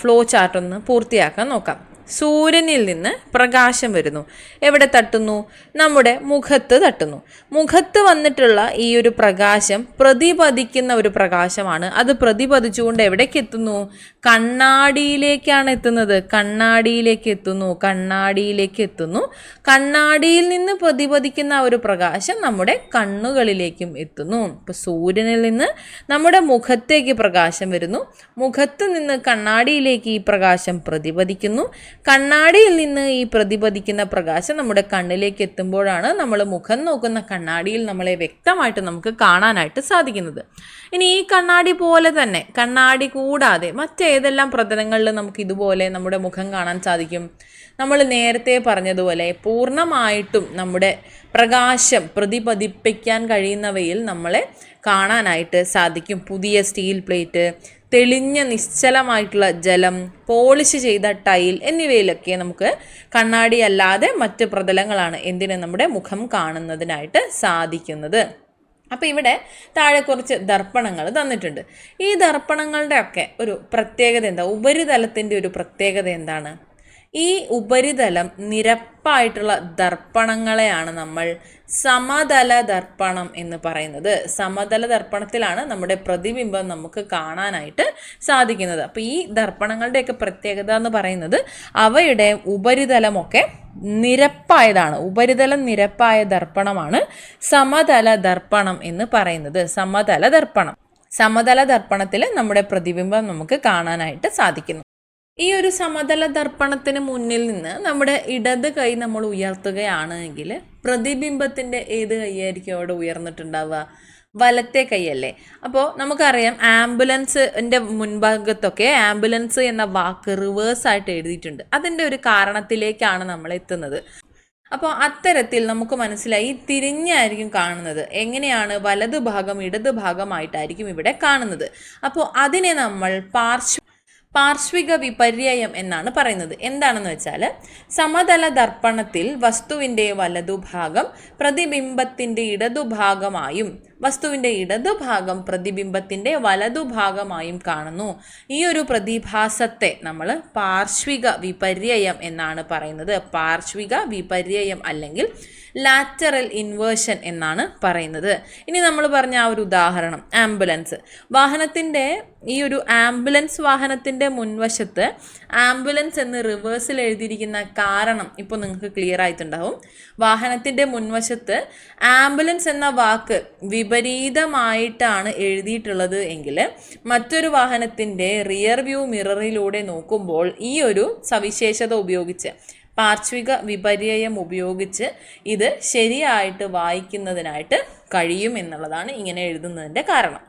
ഫ്ലോ ചാർട്ട് ഒന്ന് പൂർത്തിയാക്കാൻ നോക്കാം. സൂര്യനിൽ നിന്ന് പ്രകാശം വരുന്നു. എവിടെ തട്ടുന്നു? നമ്മുടെ മുഖത്ത് തട്ടുന്നു. മുഖത്ത് വന്നിട്ടുള്ള ഈ ഒരു പ്രകാശം പ്രതിപതിക്കുന്ന ഒരു പ്രകാശമാണ്. അത് പ്രതിപതിച്ചുകൊണ്ട് എവിടേക്ക് എത്തുന്നു? കണ്ണാടിയിലേക്കാണ് എത്തുന്നത്. കണ്ണാടിയിലേക്ക് എത്തുന്നു. കണ്ണാടിയിൽ നിന്ന് പ്രതിപതിക്കുന്ന ഒരു പ്രകാശം നമ്മുടെ കണ്ണുകളിലേക്കും എത്തുന്നു. ഇപ്പോൾ സൂര്യനിൽ നിന്ന് നമ്മുടെ മുഖത്തേക്ക് പ്രകാശം വരുന്നു. മുഖത്ത് നിന്ന് കണ്ണാടിയിലേക്ക് ഈ പ്രകാശം പ്രതിപതിക്കുന്നു. കണ്ണാടിയിൽ നിന്ന് ഈ പ്രതിപതിക്കുന്ന പ്രകാശം നമ്മുടെ കണ്ണിലേക്ക് എത്തുമ്പോഴാണ് നമ്മൾ മുഖം നോക്കുന്ന കണ്ണാടിയിൽ നമ്മളെ വ്യക്തമായിട്ട് നമുക്ക് കാണാനായിട്ട് സാധിക്കുന്നത്. ഇനി ഈ കണ്ണാടി പോലെ തന്നെ, കണ്ണാടി കൂടാതെ മറ്റേതെല്ലാം പ്രതലങ്ങളിൽ നമുക്ക് ഇതുപോലെ നമ്മുടെ മുഖം കാണാൻ സാധിക്കും? നമ്മൾ നേരത്തെ പറഞ്ഞതുപോലെ പൂർണ്ണമായിട്ടും നമ്മുടെ പ്രകാശം പ്രതിപതിപ്പിക്കാൻ കഴിയുന്നവയിൽ നമ്മളെ കാണാനായിട്ട് സാധിക്കും. പുതിയ സ്റ്റീൽ പ്ലേറ്റ്, തെളിഞ്ഞ നിശ്ചലമായിട്ടുള്ള ജലം, പോളിഷ് ചെയ്ത ടൈൽ എന്നിവയിലൊക്കെ നമുക്ക് കണ്ണാടി അല്ലാതെ മറ്റ് പ്രതലങ്ങളാണ് എന്തിന് നമ്മുടെ മുഖം കാണുന്നതിനായിട്ട് സാധിക്കുന്നത്. അപ്പോൾ ഇവിടെ താഴെ കുറച്ച് ദർപ്പണങ്ങൾ തന്നിട്ടുണ്ട്. ഈ ദർപ്പണങ്ങളുടെ ഒക്കെ ഒരു പ്രത്യേകത എന്താ? ഉപരിതലത്തിൻ്റെ ഒരു പ്രത്യേകത എന്താണ്? ഈ ഉപരിതലം നിരപ്പായിട്ടുള്ള ദർപ്പണങ്ങളെയാണ് നമ്മൾ സമതല ദർപ്പണം എന്ന് പറയുന്നത്. സമതല ദർപ്പണത്തിലാണ് നമ്മുടെ പ്രതിബിംബം നമുക്ക് കാണാനായിട്ട് സാധിക്കുന്നത്. അപ്പോൾ ഈ ദർപ്പണങ്ങളുടെയൊക്കെ പ്രത്യേകത എന്ന് പറയുന്നത് അവയുടെ ഉപരിതലമൊക്കെ നിരപ്പായതാണ്. ഉപരിതലം നിരപ്പായ ദർപ്പണമാണ് സമതല ദർപ്പണം എന്ന് പറയുന്നത്. സമതല ദർപ്പണത്തിൽ നമ്മുടെ പ്രതിബിംബം നമുക്ക് കാണാനായിട്ട് സാധിക്കുന്നു. ഈ ഒരു സമതല ദർപ്പണത്തിന് മുന്നിൽ നിന്ന് നമ്മുടെ ഇടത് കൈ നമ്മൾ ഉയർത്തുകയാണെങ്കിൽ പ്രതിബിംബത്തിൻ്റെ ഏത് കൈയായിരിക്കും അവിടെ ഉയർന്നിട്ടുണ്ടാവുക? വലത്തെ കൈയല്ലേ. അപ്പോൾ നമുക്കറിയാം ആംബുലൻസിൻ്റെ മുൻഭാഗത്തൊക്കെ ആംബുലൻസ് എന്ന വാക്ക് റിവേഴ്സായിട്ട് എഴുതിയിട്ടുണ്ട്. അതിൻ്റെ ഒരു കാരണത്തിലേക്കാണ് നമ്മൾ എത്തുന്നത്. അപ്പോൾ അത്തരത്തിൽ നമുക്ക് മനസ്സിലായി തിരിഞ്ഞായിരിക്കും കാണുന്നത്. എങ്ങനെയാണ്? വലതു ഭാഗം ഇടതു ഭാഗമായിട്ടായിരിക്കും ഇവിടെ കാണുന്നത്. അപ്പോൾ അതിനെ നമ്മൾ പാർശ്വിക വിപര്യം എന്നാണ് പറയുന്നത്. എന്താണെന്ന് വെച്ചാൽ സമതല ദർപ്പണത്തിൽ വസ്തുവിൻ്റെ വലതുഭാഗം പ്രതിബിംബത്തിൻ്റെ ഇടതുഭാഗമായും വസ്തുവിൻ്റെ ഇടതുഭാഗം പ്രതിബിംബത്തിൻ്റെ വലതുഭാഗമായും കാണുന്നു. ഈ ഒരു പ്രതിഭാസത്തെ നമ്മൾ പാർശ്വിക വിപര്യം എന്നാണ് പറയുന്നത്. പാർശ്വിക വിപര്യം അല്ലെങ്കിൽ ലാറ്ററൽ ഇൻവേർഷൻ എന്നാണ് പറയുന്നത്. ഇനി നമ്മൾ പറഞ്ഞ ആ ഒരു ഉദാഹരണം ആംബുലൻസ് വാഹനത്തിൻ്റെ ഈ ഒരു ആംബുലൻസ് വാഹനത്തിൻ്റെ മുൻവശത്ത് ആംബുലൻസ് എന്ന് റിവേഴ്സിൽ എഴുതിയിരിക്കുന്ന കാരണം ഇപ്പോൾ നിങ്ങൾക്ക് ക്ലിയർ ആയിട്ടുണ്ടാവും. വാഹനത്തിൻ്റെ മുൻവശത്ത് ആംബുലൻസ് എന്ന വാക്ക് വിപരീതമായിട്ടാണ് എഴുതിയിട്ടുള്ളത് എങ്കിൽ മറ്റൊരു വാഹനത്തിൻ്റെ റിയർ വ്യൂ മിററിലൂടെ നോക്കുമ്പോൾ ഈ ഒരു സവിശേഷത ഉപയോഗിച്ച് പാർശ്വിക വിപര്യം ഉപയോഗിച്ച് ഇത് ശരിയായിട്ട് വായിക്കുന്നതിനായിട്ട് കഴിയും എന്നുള്ളതാണ് ഇങ്ങനെ എഴുതുന്നതിൻ്റെ കാരണം.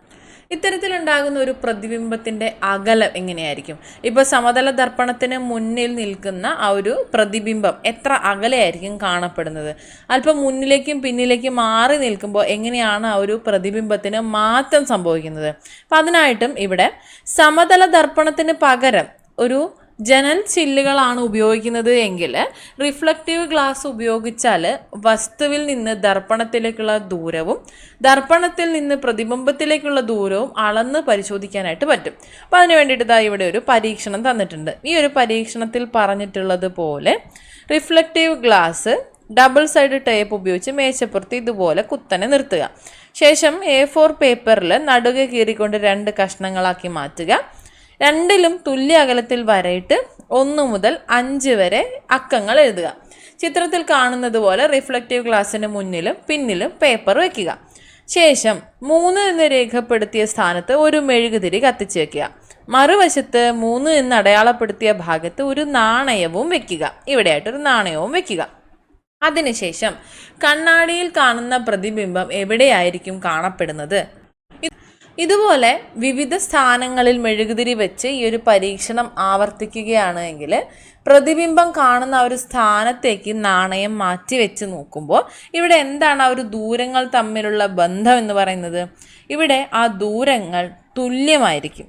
ഇത്തരത്തിലുണ്ടാകുന്ന ഒരു പ്രതിബിംബത്തിൻ്റെ അകലം എങ്ങനെയായിരിക്കും? ഇപ്പോൾ സമതല ദർപ്പണത്തിന് മുന്നിൽ നിൽക്കുന്ന ആ ഒരു പ്രതിബിംബം എത്ര അകലെയായിരിക്കും കാണപ്പെടുന്നത്? അല്പം മുന്നിലേക്കും പിന്നിലേക്കും മാറി നിൽക്കുമ്പോൾ എങ്ങനെയാണ് ആ ഒരു പ്രതിബിംബത്തിന് മാറ്റം സംഭവിക്കുന്നത്? അപ്പം അതിനായിട്ടും ഇവിടെ സമതല ദർപ്പണത്തിന് പകരം ഒരു ജനൽ ചില്ലുകളാണ് ഉപയോഗിക്കുന്നത് എങ്കിൽ റിഫ്ലക്റ്റീവ് ഗ്ലാസ് ഉപയോഗിച്ചാൽ വസ്തുവിൽ നിന്ന് ദർപ്പണത്തിലേക്കുള്ള ദൂരവും ദർപ്പണത്തിൽ നിന്ന് പ്രതിബിംബത്തിലേക്കുള്ള ദൂരവും അളന്ന് പരിശോധിക്കാനായിട്ട് പറ്റും. അപ്പോൾ അതിന് വേണ്ടിയിട്ട് ഇവിടെ ഒരു പരീക്ഷണം തന്നിട്ടുണ്ട്. ഈ ഒരു പരീക്ഷണത്തിൽ പറഞ്ഞിട്ടുള്ളത് പോലെ reflective glass double side tape ഉപയോഗിച്ച് മേശപ്പുറത്ത് ഇതുപോലെ കുത്തനെ നിർത്തുക. ശേഷം A4 പേപ്പറിൽ നടുകെ കീറിക്കൊണ്ട് 2 കഷ്ണങ്ങളാക്കി മാറ്റുക. രണ്ടിലും തുല്യ അകലത്തിൽ വരയിട്ട് 1 മുതൽ 5 വരെ അക്കങ്ങൾ എഴുതുക. ചിത്രത്തിൽ കാണുന്നത് പോലെ റിഫ്ലക്റ്റീവ് ഗ്ലാസിന് മുന്നിലും പിന്നിലും പേപ്പർ വയ്ക്കുക. ശേഷം 3 എന്ന് രേഖപ്പെടുത്തിയ സ്ഥാനത്ത് ഒരു മെഴുകുതിരി കത്തിച്ച് വയ്ക്കുക. മറുവശത്ത് 3 എന്ന് അടയാളപ്പെടുത്തിയ ഭാഗത്ത് ഒരു നാണയവും വയ്ക്കുക. ഇവിടെയായിട്ടൊരു നാണയവും വയ്ക്കുക. അതിനുശേഷം കണ്ണാടിയിൽ കാണുന്ന പ്രതിബിംബം എവിടെയായിരിക്കും കാണപ്പെടുന്നത്? ഇതുപോലെ വിവിധ സ്ഥാനങ്ങളിൽ മെഴുകുതിരി വെച്ച് ഈ ഒരു പരീക്ഷണം ആവർത്തിക്കുകയാണ് എങ്കിൽ പ്രതിബിംബം കാണുന്ന ആ ഒരു സ്ഥാനത്തേക്ക് നാണയം മാറ്റി വെച്ച് നോക്കുമ്പോൾ ഇവിടെ എന്താണ് ആ ഒരു ദൂരങ്ങൾ തമ്മിലുള്ള ബന്ധം എന്ന് പറയുന്നത്? ഇവിടെ ആ ദൂരങ്ങൾ തുല്യമായിരിക്കും.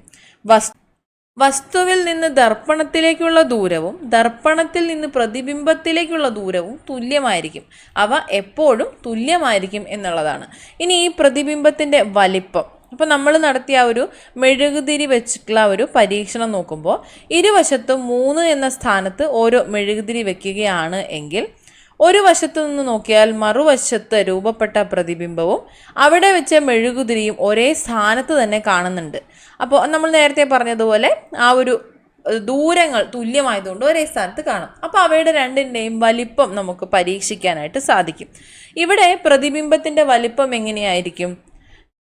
വസ്തുവിൽ നിന്ന് ദർപ്പണത്തിലേക്കുള്ള ദൂരവും ദർപ്പണത്തിൽ നിന്ന് പ്രതിബിംബത്തിലേക്കുള്ള ദൂരവും തുല്യമായിരിക്കും. അവ എപ്പോഴും തുല്യമായിരിക്കും എന്നുള്ളതാണ്. ഇനി ഈ പ്രതിബിംബത്തിൻ്റെ വലിപ്പം, അപ്പോൾ നമ്മൾ നടത്തിയ ഒരു മെഴുകുതിരി വെച്ചിട്ടുള്ള ഒരു പരീക്ഷണം നോക്കുമ്പോൾ ഇരുവശത്തും 3 എന്ന സ്ഥാനത്ത് ഓരോ മെഴുകുതിരി വെക്കുകയാണ് എങ്കിൽ ഒരു വശത്തു നിന്ന് നോക്കിയാൽ മറുവശത്ത് രൂപപ്പെട്ട പ്രതിബിംബവും അവിടെ വെച്ച മെഴുകുതിരിയും ഒരേ സ്ഥാനത്ത് തന്നെ കാണുന്നുണ്ട്. അപ്പോൾ നമ്മൾ നേരത്തെ പറഞ്ഞതുപോലെ ആ ഒരു ദൂരങ്ങൾ തുല്യമായതുകൊണ്ട് ഒരേ സ്ഥാനത്ത് കാണും. അപ്പോൾ അവയുടെ രണ്ടിൻ്റെയും വലിപ്പം നമുക്ക് പരീക്ഷിക്കാനായിട്ട് സാധിക്കും. ഇവിടെ പ്രതിബിംബത്തിൻ്റെ വലിപ്പം എങ്ങനെയായിരിക്കും?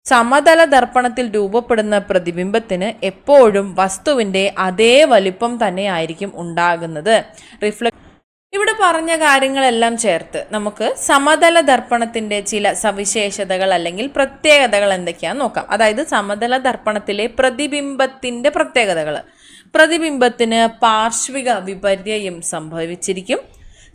സമതല ദർപ്പണത്തിൽ രൂപപ്പെടുന്ന പ്രതിബിംബത്തിന് എപ്പോഴും വസ്തുവിൻ്റെ അതേ വലിപ്പം തന്നെയായിരിക്കും ഉണ്ടാകുന്നത്. ഇവിടെ പറഞ്ഞ കാര്യങ്ങളെല്ലാം ചേർത്ത് നമുക്ക് സമതല ദർപ്പണത്തിൻ്റെ ചില സവിശേഷതകൾ അല്ലെങ്കിൽ പ്രത്യേകതകൾ എന്തൊക്കെയാണെന്ന് നോക്കാം. അതായത് സമതല ദർപ്പണത്തിലെ പ്രതിബിംബത്തിൻ്റെ പ്രത്യേകതകൾ. പ്രതിബിംബത്തിന് പാർശ്വിക വിപര്യം സംഭവിച്ചിരിക്കും.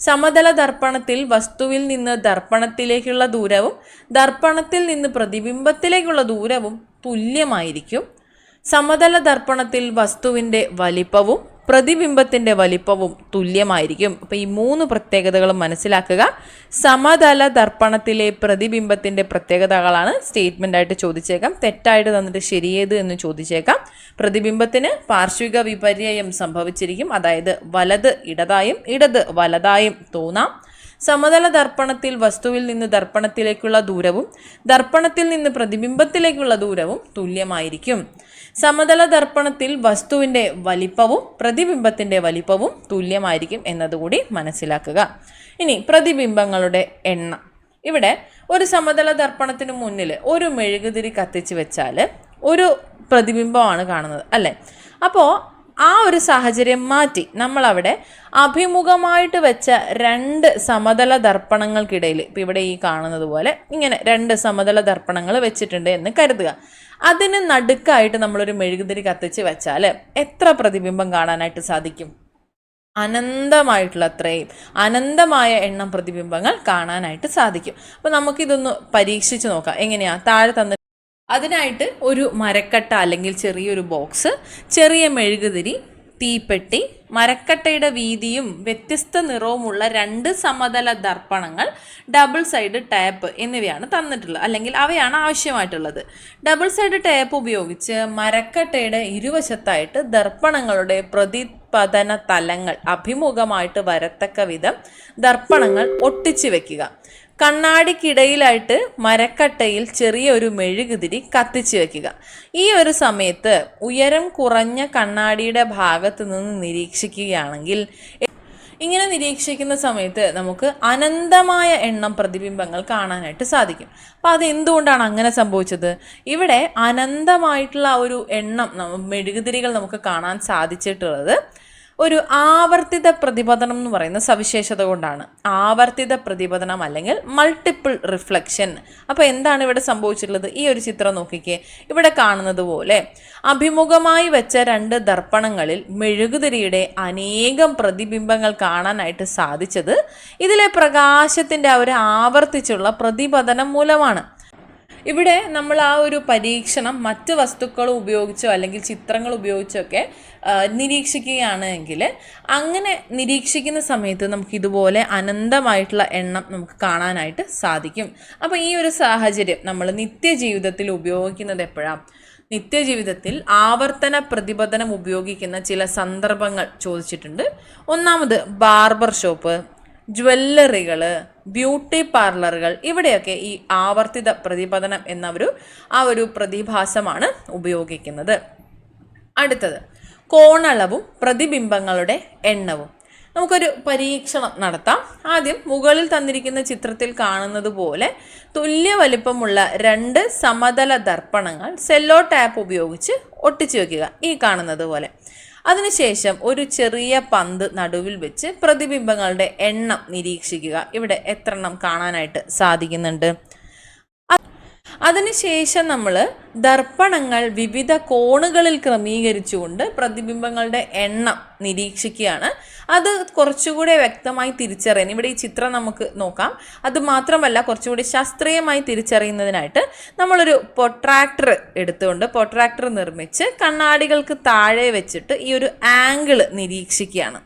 സമതല ദർപ്പണത്തിൽ വസ്തുവിൽ നിന്ന് ദർപ്പണത്തിലേക്കുള്ള ദൂരവും ദർപ്പണത്തിൽ നിന്ന് പ്രതിബിംബത്തിലേക്കുള്ള ദൂരവും തുല്യമായിരിക്കും. സമതല ദർപ്പണത്തിൽ വസ്തുവിൻ്റെ വലിപ്പവും പ്രതിബിംബത്തിൻ്റെ വലിപ്പവും തുല്യമായിരിക്കും. അപ്പോൾ ഈ 3 പ്രത്യേകതകളും മനസ്സിലാക്കുക. സമതല ദർപ്പണത്തിലെ പ്രതിബിംബത്തിൻ്റെ പ്രത്യേകതകളാണ് സ്റ്റേറ്റ്മെൻ്റായിട്ട് ചോദിച്ചേക്കാം. തെറ്റായിട്ട് തന്നിട്ട് ശരിയേത് എന്ന് ചോദിച്ചേക്കാം. പ്രതിബിംബത്തിന് പാർശ്വിക വിപര്യം സംഭവിച്ചിരിക്കും. അതായത് വലത് ഇടതായും ഇടത് വലതായും തോന്നാം. സമതല ദർപ്പണത്തിൽ വസ്തുവിൽ നിന്ന് ദർപ്പണത്തിലേക്കുള്ള ദൂരവും ദർപ്പണത്തിൽ നിന്ന് പ്രതിബിംബത്തിലേക്കുള്ള ദൂരവും തുല്യമായിരിക്കും. സമതല ദർപ്പണത്തിൽ വസ്തുവിൻ്റെ വലിപ്പവും പ്രതിബിംബത്തിൻ്റെ വലിപ്പവും തുല്യമായിരിക്കും എന്നതുകൂടി മനസ്സിലാക്കുക. ഇനി പ്രതിബിംബങ്ങളുടെ എണ്ണം. ഇവിടെ ഒരു സമതല ദർപ്പണത്തിന് മുന്നിൽ ഒരു മെഴുകുതിരി കത്തിച്ച് വെച്ചാൽ ഒരു പ്രതിബിംബമാണ് കാണുന്നത് അല്ലേ? അപ്പോൾ ആ ഒരു സാഹചര്യം മാറ്റി നമ്മളവിടെ അഭിമുഖമായിട്ട് വെച്ച 2 സമതല ദർപ്പണങ്ങൾക്കിടയിൽ, ഇപ്പം ഇവിടെ ഈ കാണുന്നത് പോലെ ഇങ്ങനെ 2 സമതല ദർപ്പണങ്ങൾ വെച്ചിട്ടുണ്ട് എന്ന് കരുതുക. അതിന് നടുക്കായിട്ട് നമ്മളൊരു മെഴുകുതിരി കത്തിച്ച് വെച്ചാൽ എത്ര പ്രതിബിംബം കാണാനായിട്ട് സാധിക്കും? അനന്തമായിട്ടുള്ള അത്രയും അനന്തമായ എണ്ണം പ്രതിബിംബങ്ങൾ കാണാനായിട്ട് സാധിക്കും. അപ്പം നമുക്കിതൊന്ന് പരീക്ഷിച്ച് നോക്കാം. എങ്ങനെയാ? താഴെ തന്നിട്ട് അതിനായിട്ട് ഒരു മരക്കട്ട അല്ലെങ്കിൽ ചെറിയൊരു ബോക്സ്, ചെറിയ മെഴുകുതിരി, തീപ്പെട്ടി, മരക്കട്ടയുടെ വീതിയും വ്യത്യസ്ത നിറവുമുള്ള 2 സമതല ദർപ്പണങ്ങൾ, ഡബിൾ സൈഡ് ടേപ്പ് എന്നിവയാണ് തന്നിട്ടുള്ളത്, അല്ലെങ്കിൽ അവയാണ് ആവശ്യമായിട്ടുള്ളത്. ഡബിൾ സൈഡ് ടേപ്പ് ഉപയോഗിച്ച് മരക്കട്ടയുടെ ഇരുവശത്തായിട്ട് ദർപ്പണങ്ങളുടെ പ്രതിപതന തലങ്ങൾ അഭിമുഖമായിട്ട് വരത്തക്ക വിധം ദർപ്പണങ്ങൾ ഒട്ടിച്ചു വെക്കുക. കണ്ണാടിക്കിടയിലായിട്ട് മരക്കട്ടയിൽ ചെറിയൊരു മെഴുകുതിരി കത്തിച്ചു വെക്കുക. ഈ ഒരു സമയത്ത് ഉയരം കുറഞ്ഞ കണ്ണാടിയുടെ ഭാഗത്ത് നിന്ന് നിരീക്ഷിക്കുകയാണെങ്കിൽ, ഇങ്ങനെ നിരീക്ഷിക്കുന്ന സമയത്ത് നമുക്ക് അനന്തമായ എണ്ണം പ്രതിബിംബങ്ങൾ കാണാനായിട്ട് സാധിക്കും. അപ്പോൾ അതെന്തുകൊണ്ടാണ് അങ്ങനെ സംഭവിച്ചത്? ഇവിടെ അനന്തമായിട്ടുള്ള ഒരു എണ്ണം മെഴുകുതിരികൾ നമുക്ക് കാണാൻ സാധിച്ചിട്ടുള്ളത് ഒരു ആവർത്തിത പ്രതിപതനം എന്ന് പറയുന്ന സവിശേഷത കൊണ്ടാണ്. ആവർത്തിത പ്രതിപതനം അല്ലെങ്കിൽ മൾട്ടിപ്പിൾ റിഫ്ലക്ഷൻ. അപ്പോൾ എന്താണ് ഇവിടെ സംഭവിച്ചിട്ടുള്ളത്? ഈ ഒരു ചിത്രം നോക്കിക്കേ. ഇവിടെ കാണുന്നത് പോലെ അഭിമുഖമായി വെച്ച 2 ദർപ്പണങ്ങളിൽ മെഴുകുതിരിയുടെ അനേകം പ്രതിബിംബങ്ങൾ കാണാനായിട്ട് സാധിച്ചത് ഇതിലെ പ്രകാശത്തിൻ്റെ ഒരു ആവർത്തിച്ചുള്ള പ്രതിപതനം മൂലമാണ്. ഇവിടെ നമ്മൾ ആ ഒരു പരീക്ഷണം മറ്റ് വസ്തുക്കൾ ഉപയോഗിച്ചോ അല്ലെങ്കിൽ ചിത്രങ്ങൾ ഉപയോഗിച്ചൊക്കെ നിരീക്ഷിക്കുകയാണ് എങ്കിൽ, അങ്ങനെ നിരീക്ഷിക്കുന്ന സമയത്ത് നമുക്ക് ഇതുപോലെ അനന്തമായിട്ടുള്ള എണ്ണം നമുക്ക് കാണാനായിട്ട് സാധിക്കും. അപ്പോൾ ഈ ഒരു സാഹചര്യം നമ്മൾ നിത്യജീവിതത്തിൽ ഉപയോഗിക്കുന്നത് എപ്പോഴാണ്? നിത്യജീവിതത്തിൽ ആവർത്തന പ്രതിപതനം ഉപയോഗിക്കുന്ന ചില സന്ദർഭങ്ങൾ ചോദിച്ചിട്ടുണ്ട്. ഒന്നാമത് ബാർബർ ഷോപ്പ്, ജ്വല്ലറികൾ, ബ്യൂട്ടി പാർലറുകൾ, ഇവിടെയൊക്കെ ഈ ആവർത്തിത പ്രതിപതനം എന്ന ഒരു പ്രതിഭാസമാണ് ഉപയോഗിക്കുന്നത്. അടുത്തത് കോണളവും പ്രതിബിംബങ്ങളുടെ എണ്ണവും. നമുക്കൊരു പരീക്ഷണം നടത്താം. ആദ്യം മുകളിൽ തന്നിരിക്കുന്ന ചിത്രത്തിൽ കാണുന്നത് പോലെ തുല്യ വലിപ്പമുള്ള 2 സമതല ദർപ്പണങ്ങൾ സെല്ലോ ടാപ്പ് ഉപയോഗിച്ച് ഒട്ടിച്ചു വയ്ക്കുക, ഈ കാണുന്നത് പോലെ. അതിനുശേഷം ഒരു ചെറിയ പന്ത് നടുവിൽ വെച്ച് പ്രതിബിംബങ്ങളുടെ എണ്ണം നിരീക്ഷിക്കുക. ഇവിടെ എത്ര എണ്ണം കാണാനായിട്ട് സാധിക്കുന്നുണ്ട്? അതിനുശേഷം നമ്മൾ ദർപ്പണങ്ങൾ വിവിധ കോണുകളിൽ ക്രമീകരിച്ചുകൊണ്ട് പ്രതിബിംബങ്ങളുടെ എണ്ണം നിരീക്ഷിക്കുകയാണ്. അത് കുറച്ചുകൂടെ വ്യക്തമായി തിരിച്ചറിയാൻ ഇവിടെ ഈ ചിത്രം നമുക്ക് നോക്കാം. അത് മാത്രമല്ല, കുറച്ചുകൂടി ശാസ്ത്രീയമായി തിരിച്ചറിയുന്നതിനായിട്ട് നമ്മളൊരു പൊട്രാക്ടർ എടുത്തുകൊണ്ട് പൊട്രാക്ടർ നിർമ്മിച്ച് കണ്ണാടികൾക്ക് താഴെ വെച്ചിട്ട് ഈ ഒരു ആംഗിൾ നിരീക്ഷിക്കുകയാണ്.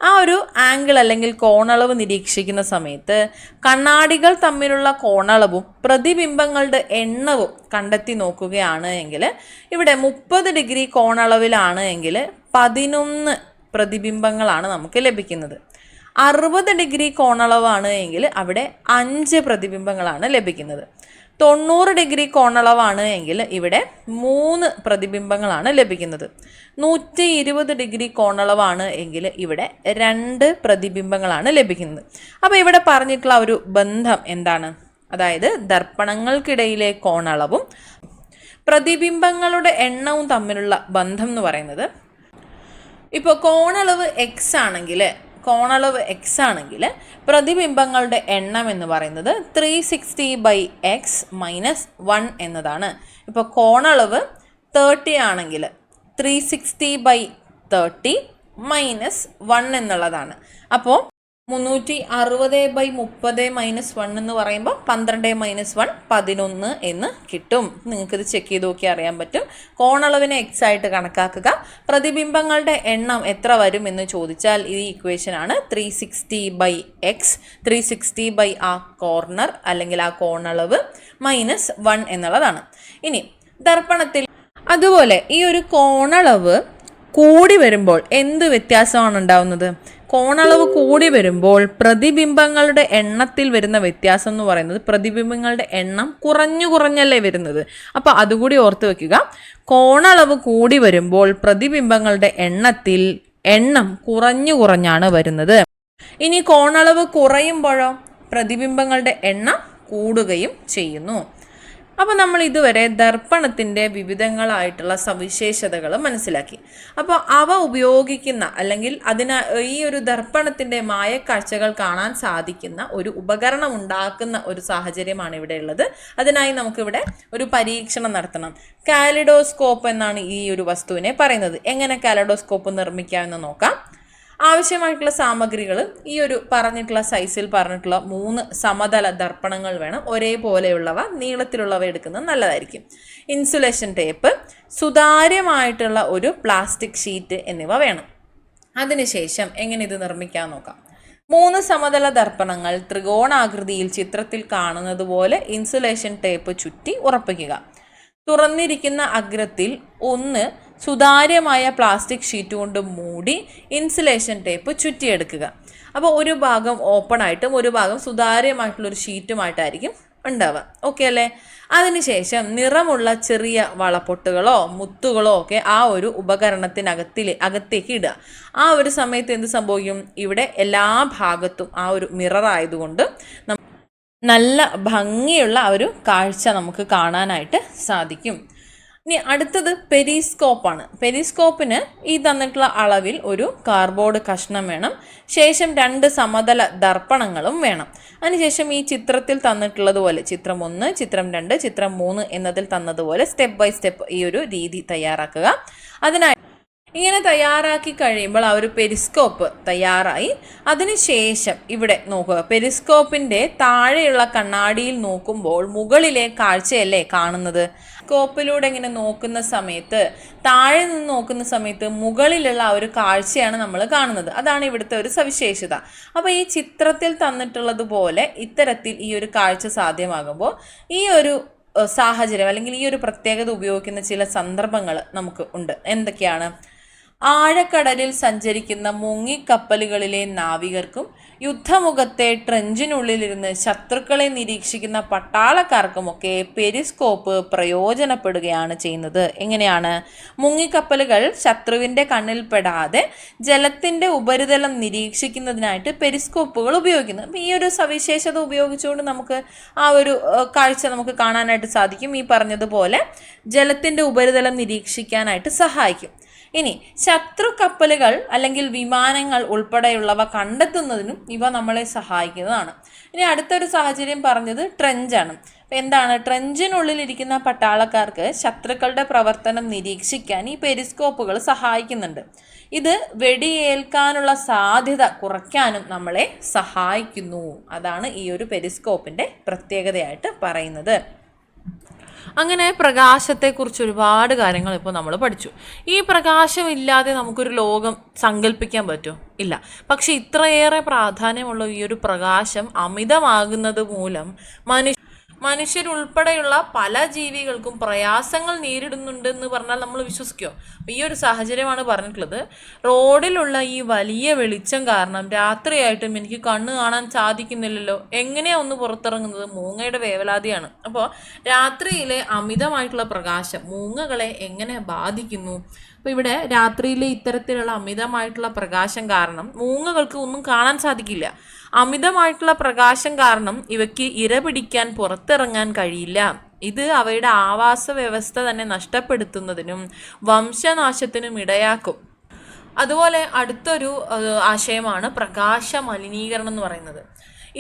ആ ഒരു ആംഗിൾ അല്ലെങ്കിൽ കോണളവ് നിരീക്ഷിക്കുന്ന സമയത്ത് കണ്ണാടികൾ തമ്മിലുള്ള കോണളവും പ്രതിബിംബങ്ങളുടെ എണ്ണവും കണ്ടെത്തി നോക്കുകയാണ് എങ്കിൽ, ഇവിടെ 30 ഡിഗ്രി കോണളവിലാണ് എങ്കിൽ 11 പ്രതിബിംബങ്ങളാണ് നമുക്ക് ലഭിക്കുന്നത്. 60 ഡിഗ്രി കോണളവാണ് എങ്കിൽ അവിടെ 5 പ്രതിബിംബങ്ങളാണ് ലഭിക്കുന്നത്. 90 ഡിഗ്രി കോണളവാണ് എങ്കിൽ ഇവിടെ 3 പ്രതിബിംബങ്ങളാണ് ലഭിക്കുന്നത്. 120 ഡിഗ്രി കോണളവാണ് എങ്കിൽ ഇവിടെ 2 പ്രതിബിംബങ്ങളാണ് ലഭിക്കുന്നത്. അപ്പോൾ ഇവിടെ പറഞ്ഞിട്ടുള്ള ഒരു ബന്ധം എന്താണ്? അതായത് ദർപ്പണങ്ങൾക്കിടയിലെ കോണളവും പ്രതിബിംബങ്ങളുടെ എണ്ണവും തമ്മിലുള്ള ബന്ധം എന്ന് പറയുന്നത്, ഇപ്പോൾ കോണളവ് എക്സ് ആണെങ്കിൽ പ്രതിബിംബങ്ങളുടെ എണ്ണം എന്ന് പറയുന്നത് 360/x - 1 എന്നതാണ്. ഇപ്പോൾ കോണളവ് 30 ആണെങ്കിൽ 360/30 - 1 എന്നുള്ളതാണ്. അപ്പോൾ 360/30 - 1 എന്ന് പറയുമ്പോൾ 12 - 1 11 എന്ന് കിട്ടും. നിങ്ങൾക്കിത് ചെക്ക് ചെയ്ത് നോക്കിയാൽ അറിയാൻ പറ്റും. കോണളവിനെ എക്സ് ആയിട്ട് കണക്കാക്കുക. പ്രതിബിംബങ്ങളുടെ എണ്ണം എത്ര വരും എന്ന് ചോദിച്ചാൽ ഈ ഇക്വേഷനാണ് 360/x, 360 ആ കോർണർ അല്ലെങ്കിൽ ആ കോണളവ് -1 എന്നുള്ളതാണ്. ഇനി ദർപ്പണത്തിൽ അതുപോലെ ഈ ഒരു കോണളവ് കൂടി വരുമ്പോൾ എന്ത് വ്യത്യാസമാണ് ഉണ്ടാവുന്നത്? കോണളവ് കൂടി വരുമ്പോൾ പ്രതിബിംബങ്ങളുടെ എണ്ണത്തിൽ വരുന്ന വ്യത്യാസം എന്ന് പറയുന്നത്, പ്രതിബിംബങ്ങളുടെ എണ്ണം കുറഞ്ഞല്ലേ വരുന്നത്. അപ്പോൾ അതുകൂടി ഓർത്ത് വെക്കുക. കോണളവ് കൂടി വരുമ്പോൾ പ്രതിബിംബങ്ങളുടെ എണ്ണം കുറഞ്ഞാണ് വരുന്നത്. ഇനി കോണളവ് കുറയുമ്പോഴോ പ്രതിബിംബങ്ങളുടെ എണ്ണം കൂടുകയും ചെയ്യുന്നു. അപ്പോൾ നമ്മൾ ഇതുവരെ ദർപ്പണത്തിൻ്റെ വിവിധങ്ങളായിട്ടുള്ള സവിശേഷതകൾ മനസ്സിലാക്കി. അപ്പോൾ അവ ഉപയോഗിക്കുന്ന അല്ലെങ്കിൽ ഈ ഒരു ദർപ്പണത്തിൻ്റെ മായക്കാഴ്ചകൾ കാണാൻ സാധിക്കുന്ന ഒരു ഉപകരണം ഉണ്ടാക്കുന്ന ഒരു സാഹചര്യമാണ് ഇവിടെ ഉള്ളത്. അതിനായി നമുക്കിവിടെ ഒരു പരീക്ഷണം നടത്തണം. കാലിഡോസ്കോപ്പ് എന്നാണ് ഈ ഒരു വസ്തുവിനെ പറയുന്നത്. എങ്ങനെ കാലിഡോസ്കോപ്പ് നിർമ്മിക്കാമെന്ന് നോക്കാം. ആവശ്യമായിട്ടുള്ള സാമഗ്രികൾ ഈ ഒരു പറഞ്ഞിട്ടുള്ള സൈസിൽ പറഞ്ഞിട്ടുള്ള 3 സമതല ദർപ്പണങ്ങൾ വേണം. ഒരേപോലെയുള്ളവ, നീളത്തിലുള്ളവ എടുക്കുന്നത് നല്ലതായിരിക്കും. ഇൻസുലേഷൻ ടേപ്പ്, സുതാര്യമായിട്ടുള്ള ഒരു പ്ലാസ്റ്റിക് ഷീറ്റ് എന്നിവ വേണം. അതിനുശേഷം എങ്ങനെ ഇത് നിർമ്മിക്കാൻ നോക്കാം. 3 സമതല ദർപ്പണങ്ങൾ ത്രികോണാകൃതിയിൽ ചിത്രത്തിൽ കാണുന്നത് പോലെ ഇൻസുലേഷൻ ടേപ്പ് ചുറ്റി ഉറപ്പിക്കുക. തുറന്നിരിക്കുന്ന അഗ്രത്തിൽ ഒന്ന് സുതാര്യമായ പ്ലാസ്റ്റിക് ഷീറ്റ് കൊണ്ട് മൂടി ഇൻസുലേഷൻ ടേപ്പ് ചുറ്റിയെടുക്കുക. അപ്പോൾ ഒരു ഭാഗം ഓപ്പൺ ആയിട്ടും ഒരു ഭാഗം സുതാര്യമായിട്ടുള്ളൊരു ഷീറ്റുമായിട്ടായിരിക്കും ഉണ്ടാവുക. ഓക്കെ അല്ലേ? അതിനുശേഷം നിറമുള്ള ചെറിയ വളപ്പൊട്ടുകളോ മുത്തുകളോ ഒക്കെ ആ ഒരു അകത്തേക്ക് ഇടുക. ആ ഒരു സമയത്ത് എന്ത് സംഭവിക്കും? ഇവിടെ എല്ലാ ഭാഗത്തും ആ ഒരു മിറർ ആയതുകൊണ്ട് നല്ല ഭംഗിയുള്ള ഒരു കാഴ്ച നമുക്ക് കാണാനായിട്ട് സാധിക്കും. ഇനി അടുത്തത് പെരിസ്കോപ്പാണ്. പെരിസ്കോപ്പിന് ഈ തന്നിട്ടുള്ള അളവിൽ ഒരു കാർഡ്ബോർഡ് കഷ്ണം വേണം. ശേഷം 2 സമതല ദർപ്പണങ്ങളും വേണം. അതിനുശേഷം ഈ ചിത്രത്തിൽ തന്നിട്ടുള്ളതുപോലെ ചിത്രം 1, ചിത്രം 2, ചിത്രം 3 എന്നതിൽ തന്നതുപോലെ സ്റ്റെപ്പ് ബൈ സ്റ്റെപ്പ് ഈ ഒരു രീതി തയ്യാറാക്കുക. അതിനായി ഇങ്ങനെ തയ്യാറാക്കി കഴിയുമ്പോൾ ആ ഒരു പെരിസ്കോപ്പ് തയ്യാറായി. അതിനുശേഷം ഇവിടെ നോക്കുക. പെരിസ്കോപ്പിൻ്റെ താഴെയുള്ള കണ്ണാടിയിൽ നോക്കുമ്പോൾ മുകളിലെ കാഴ്ചയല്ലേ കാണുന്നത്? സ്കോപ്പിലൂടെ ഇങ്ങനെ നോക്കുന്ന സമയത്ത്, താഴെ നിന്ന് നോക്കുന്ന സമയത്ത് മുകളിലുള്ള ആ ഒരു കാഴ്ചയാണ് നമ്മൾ കാണുന്നത്. അതാണ് ഇവിടുത്തെ ഒരു സവിശേഷത. അപ്പോൾ ഈ ചിത്രത്തിൽ തന്നിട്ടുള്ളതുപോലെ ഇത്തരത്തിൽ ഈ ഒരു കാഴ്ച സാധ്യമാകുമ്പോൾ ഈ ഒരു സാഹചര്യം അല്ലെങ്കിൽ ഈ ഒരു പ്രത്യേകത ഉപയോഗിക്കുന്ന ചില സന്ദർഭങ്ങൾ നമുക്ക് ഉണ്ട്. എന്തൊക്കെയാണ്? ആഴക്കടലിൽ സഞ്ചരിക്കുന്ന മുങ്ങിക്കപ്പലുകളിലെ നാവികർക്കും യുദ്ധമുഖത്തെ ട്രെഞ്ചിനുള്ളിലിരുന്ന് ശത്രുക്കളെ നിരീക്ഷിക്കുന്ന പട്ടാളക്കാർക്കുമൊക്കെ പെരിസ്കോപ്പ് പ്രയോജനപ്പെടുകയാണ് ചെയ്യുന്നത്. എങ്ങനെയാണ്? മുങ്ങിക്കപ്പലുകൾ ശത്രുവിൻ്റെ കണ്ണിൽപ്പെടാതെ ജലത്തിൻ്റെ ഉപരിതലം നിരീക്ഷിക്കുന്നതിനായിട്ട് പെരിസ്കോപ്പുകൾ ഉപയോഗിക്കുന്നു. അപ്പോൾ ഈ ഒരു സവിശേഷത ഉപയോഗിച്ചുകൊണ്ട് നമുക്ക് ആ ഒരു കാഴ്ച നമുക്ക് കാണാനായിട്ട് സാധിക്കും. ഈ പറഞ്ഞതുപോലെ ജലത്തിൻ്റെ ഉപരിതലം നിരീക്ഷിക്കാനായിട്ട് സഹായിക്കും. ഇനി ശത്രു കപ്പലുകൾ അല്ലെങ്കിൽ വിമാനങ്ങൾ ഉൾപ്പെടെയുള്ളവ കണ്ടെത്തുന്നതിനും ഇവ നമ്മളെ സഹായിക്കുന്നതാണ്. ഇനി അടുത്തൊരു സാഹചര്യം പറഞ്ഞത് ട്രെഞ്ചാണ്. എന്താണ്? ട്രെഞ്ചിനുള്ളിലിരിക്കുന്ന പട്ടാളക്കാർക്ക് ശത്രുക്കളുടെ പ്രവർത്തനം നിരീക്ഷിക്കാൻ ഈ പെരിസ്കോപ്പുകൾ സഹായിക്കുന്നുണ്ട്. ഇത് വെടിയേൽക്കാനുള്ള സാധ്യത കുറയ്ക്കാനും നമ്മളെ സഹായിക്കുന്നു. അതാണ് ഈ ഒരു പെരിസ്കോപ്പിൻ്റെ പ്രത്യേകതയായിട്ട് പറയുന്നത്. അങ്ങനെ പ്രകാശത്തെക്കുറിച്ച് ഒരുപാട് കാര്യങ്ങൾ ഇപ്പോൾ നമ്മൾ പഠിച്ചു. ഈ പ്രകാശമില്ലാതെ നമുക്കൊരു ലോകം സങ്കല്പിക്കാൻ പറ്റുമോ? ഇല്ല. പക്ഷെ ഇത്രയേറെ പ്രാധാന്യമുള്ള ഈ ഒരു പ്രകാശം അമിതമാകുന്നത് മൂലം മനുഷ്യരുൾപ്പെടെയുള്ള പല ജീവികൾക്കും പ്രയാസങ്ങൾ നേരിടുന്നുണ്ടെന്ന് പറഞ്ഞാൽ നമ്മൾ വിശ്വസിക്കുമോ? ഈ ഒരു സാഹചര്യമാണ് പറഞ്ഞിട്ടുള്ളത്. റോഡിലുള്ള ഈ വലിയ വെളിച്ചം കാരണം രാത്രിയായിട്ടും എനിക്ക് കണ്ണ് കാണാൻ സാധിക്കുന്നില്ലല്ലോ. എങ്ങനെയാണ് ഒന്ന് പുറത്തിറങ്ങുന്നത്? മൂങ്ങയുടെ വേവലാതിയാണ്. അപ്പോൾ രാത്രിയിലെ അമിതമായിട്ടുള്ള പ്രകാശം മൂങ്ങകളെ എങ്ങനെ ബാധിക്കുന്നു? അപ്പോൾ ഇവിടെ രാത്രിയിലെ ഇത്തരത്തിലുള്ള അമിതമായിട്ടുള്ള പ്രകാശം കാരണം മൂങ്ങകൾക്ക് ഒന്നും കാണാൻ സാധിക്കില്ല. അമിതമായിട്ടുള്ള പ്രകാശം കാരണം ഇവയ്ക്ക് ഇര പിടിക്കാൻ പുറത്തിറങ്ങാൻ കഴിയില്ല. ഇത് അവയുടെ ആവാസ വ്യവസ്ഥ തന്നെ നഷ്ടപ്പെടുത്തുന്നതിനും വംശനാശത്തിനും ഇടയാക്കും. അതുപോലെ അടുത്തൊരു ആശയമാണ് പ്രകാശ മലിനീകരണം എന്ന് പറയുന്നത്.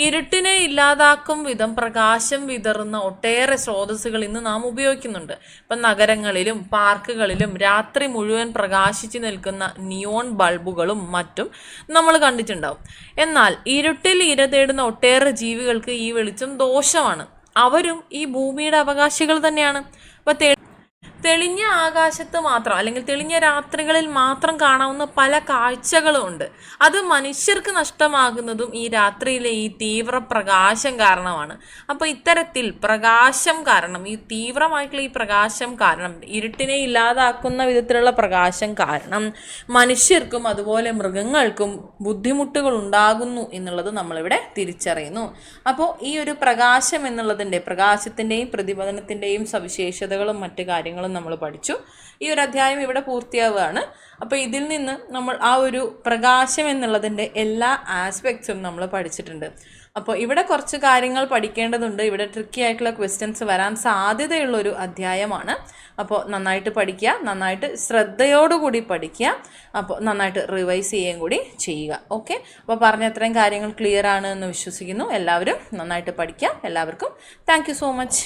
ഇരുട്ടിനെ ഇല്ലാതാക്കും വിധം പ്രകാശം വിതറുന്ന ഒട്ടേറെ സ്രോതസ്സുകൾ ഇന്ന് നാം ഉപയോഗിക്കുന്നുണ്ട്. ഇപ്പം നഗരങ്ങളിലും പാർക്കുകളിലും രാത്രി മുഴുവൻ പ്രകാശിച്ചു നിൽക്കുന്ന നിയോൺ ബൾബുകളും മറ്റും നമ്മൾ കണ്ടിട്ടുണ്ടാവും. എന്നാൽ ഇരുട്ടിൽ ഇര തേടുന്ന ഒട്ടേറെ ജീവികൾക്ക് ഈ വെളിച്ചം ദോഷമാണ്. അവരും ഈ ഭൂമിയുടെ അവകാശികൾ തന്നെയാണ്. അപ്പം തെളിഞ്ഞ ആകാശത്ത് മാത്രം അല്ലെങ്കിൽ തെളിഞ്ഞ രാത്രികളിൽ മാത്രം കാണാവുന്ന പല കാഴ്ചകളും ഉണ്ട്. അത് മനുഷ്യർക്ക് നഷ്ടമാകുന്നതും ഈ രാത്രിയിലെ ഈ തീവ്ര പ്രകാശം കാരണമാണ്. അപ്പോൾ ഇത്തരത്തിൽ പ്രകാശം കാരണം, ഈ തീവ്രമായിട്ടുള്ള ഈ പ്രകാശം കാരണം, ഇരുട്ടിനെ ഇല്ലാതാക്കുന്ന വിധത്തിലുള്ള പ്രകാശം കാരണം മനുഷ്യർക്കും അതുപോലെ മൃഗങ്ങൾക്കും ബുദ്ധിമുട്ടുകൾ ഉണ്ടാകുന്നു എന്നുള്ളത് നമ്മളിവിടെ തിരിച്ചറിയുന്നു. അപ്പോൾ ഈ ഒരു പ്രകാശം എന്നുള്ളതിൻ്റെ, പ്രകാശത്തിൻ്റെയും പ്രതിഫലനത്തിൻ്റെയും സവിശേഷതകളും മറ്റു കാര്യങ്ങളും കാര്യങ്ങളും നമ്മൾ പഠിച്ചു. ഈ ഒരു അധ്യായം ഇവിടെ പൂർത്തിയാവുകയാണ്. അപ്പോൾ ഇതിൽ നിന്ന് നമ്മൾ ആ ഒരു പ്രകാശം എന്നുള്ളതിൻ്റെ എല്ലാ ആസ്പെക്ട്സും നമ്മൾ പഠിച്ചിട്ടുണ്ട്. അപ്പോൾ ഇവിടെ കുറച്ച് കാര്യങ്ങൾ പഠിക്കേണ്ടതുണ്ട്. ഇവിടെ ട്രിക്കി ആയിട്ടുള്ള ക്വസ്റ്റ്യൻസ് വരാൻ സാധ്യതയുള്ളൊരു അധ്യായമാണ്. അപ്പോൾ നന്നായിട്ട് പഠിക്കുക, നന്നായിട്ട് ശ്രദ്ധയോടുകൂടി പഠിക്കുക. അപ്പോൾ നന്നായിട്ട് റിവൈസ് ചെയ്യുകയും കൂടി ചെയ്യുക. ഓക്കെ, അപ്പോൾ പറഞ്ഞ അത്രയും കാര്യങ്ങൾ ക്ലിയർ ആണ് എന്ന് വിശ്വസിക്കുന്നു. എല്ലാവരും നന്നായിട്ട് പഠിക്കുക. എല്ലാവർക്കും താങ്ക് യു സോ മച്ച്.